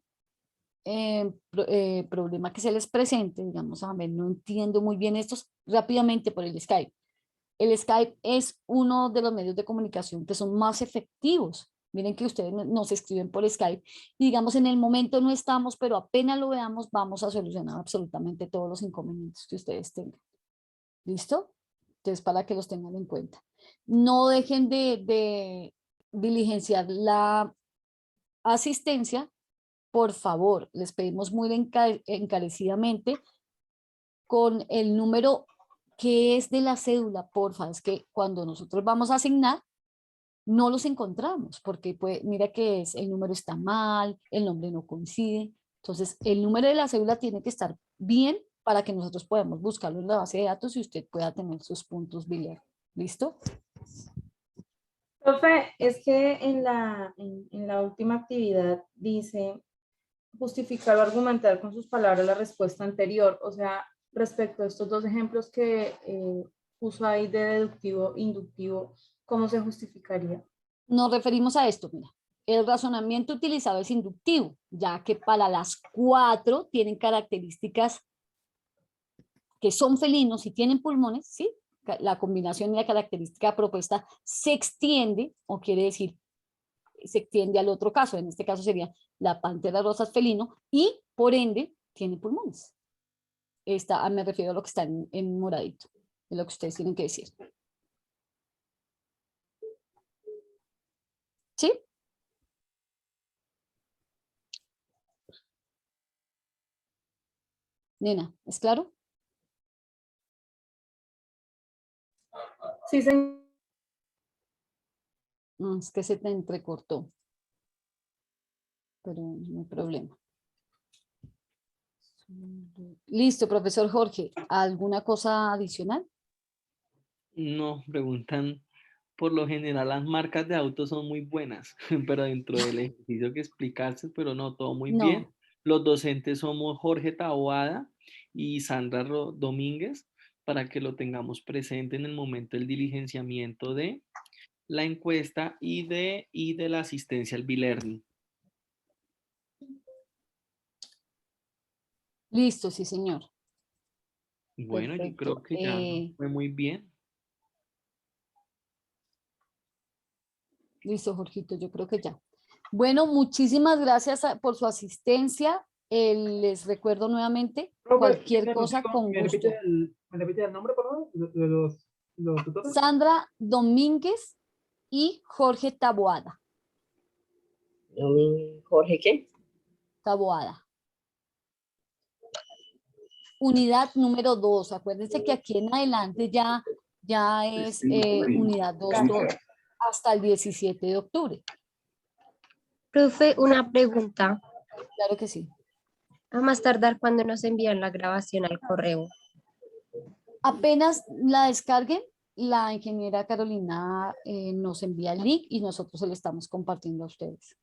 problema que se les presente, digamos, a ver, no entiendo muy bien estos, rápidamente por el Skype. El Skype es uno de los medios de comunicación que son más efectivos. Miren que ustedes nos escriben por Skype y digamos en el momento no estamos, pero apenas lo veamos vamos a solucionar absolutamente todos los inconvenientes que ustedes tengan. ¿Listo? Entonces para que los tengan en cuenta. No dejen de diligenciar la asistencia, por favor, les pedimos muy encarecidamente con el número que es de la cédula, porfa, es que cuando nosotros vamos a asignar, no los encontramos, porque pues, mira que el número está mal, el nombre no coincide, Entonces, el número de la cédula tiene que estar bien para que nosotros podamos buscarlo en la base de datos y usted pueda tener sus puntos BILER. ¿Listo? Profe, es que en la última actividad dice justificar o argumentar con sus palabras la respuesta anterior. O sea, respecto a estos dos ejemplos que puso ahí de deductivo, inductivo, ¿cómo se justificaría? Nos referimos a esto, mira. El razonamiento utilizado es inductivo, ya que para las 4 tienen características que son felinos y tienen pulmones, ¿sí? La combinación y la característica propuesta se extiende, o quiere decir, se extiende al otro caso. En este caso sería la pantera rosa es felino y, por ende, tiene pulmones. Me refiero a lo que está en moradito, es lo que ustedes tienen que decir. ¿Sí? Nena, ¿es claro? Sí, señor. No, es que se te entrecortó. Pero no hay problema. Listo, profesor Jorge. ¿Alguna cosa adicional? No, preguntan, por lo general las marcas de autos son muy buenas, pero dentro del ejercicio que explicaste, pero no, todo muy bien. No. Los docentes somos Jorge Taboada y Sandra Domínguez, para que lo tengamos presente en el momento del diligenciamiento de la encuesta y de la asistencia al B-Learning. Listo, sí, señor. Bueno, yo Perfecto. creo que ya fue muy bien. Listo, Jorgito, yo creo que ya. Bueno, muchísimas gracias por su asistencia. Les recuerdo nuevamente, cualquier cosa con gusto. ¿Me repite el nombre, por favor? De los tutores. Sandra Domínguez y Jorge Taboada. ¿Jorge qué? Taboada. Unidad número 2. Acuérdense que aquí en adelante ya es unidad 2 hasta el 17 de octubre. Profe, una pregunta. Claro que sí. A más tardar cuando nos envían la grabación al correo. Apenas la descarguen, la ingeniera Carolina nos envía el link y nosotros se lo estamos compartiendo a ustedes.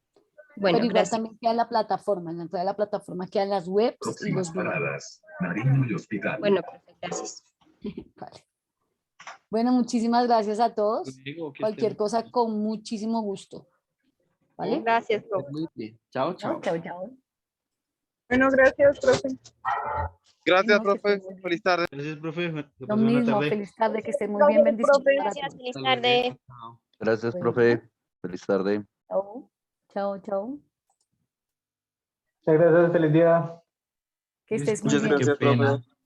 Bueno, pero igual gracias. también queda en la plataforma, en la entrada de la plataforma quedan las webs y los videos. Paradas, Nariño y Hospital. Bueno, perfecto, gracias. Vale. Bueno, muchísimas gracias a todos. Digo que Cualquier estén cosa con muchísimo gusto. ¿Vale? Gracias, profe. muy bien. Chao, chao. Chao, chao. Bueno, gracias, profe. Gracias, Bueno, que profe. estén muy bien. Feliz tarde. Gracias, profe. Lo mismo, feliz tarde, que estén muy bien, bendiciones para Gracias, todos. feliz Hasta luego. tarde. Chao. Gracias, Bueno. profe. Feliz tarde. Chao, chao, chao. Muchas gracias, feliz día. Que estés muy Muchas bien. gracias, profe.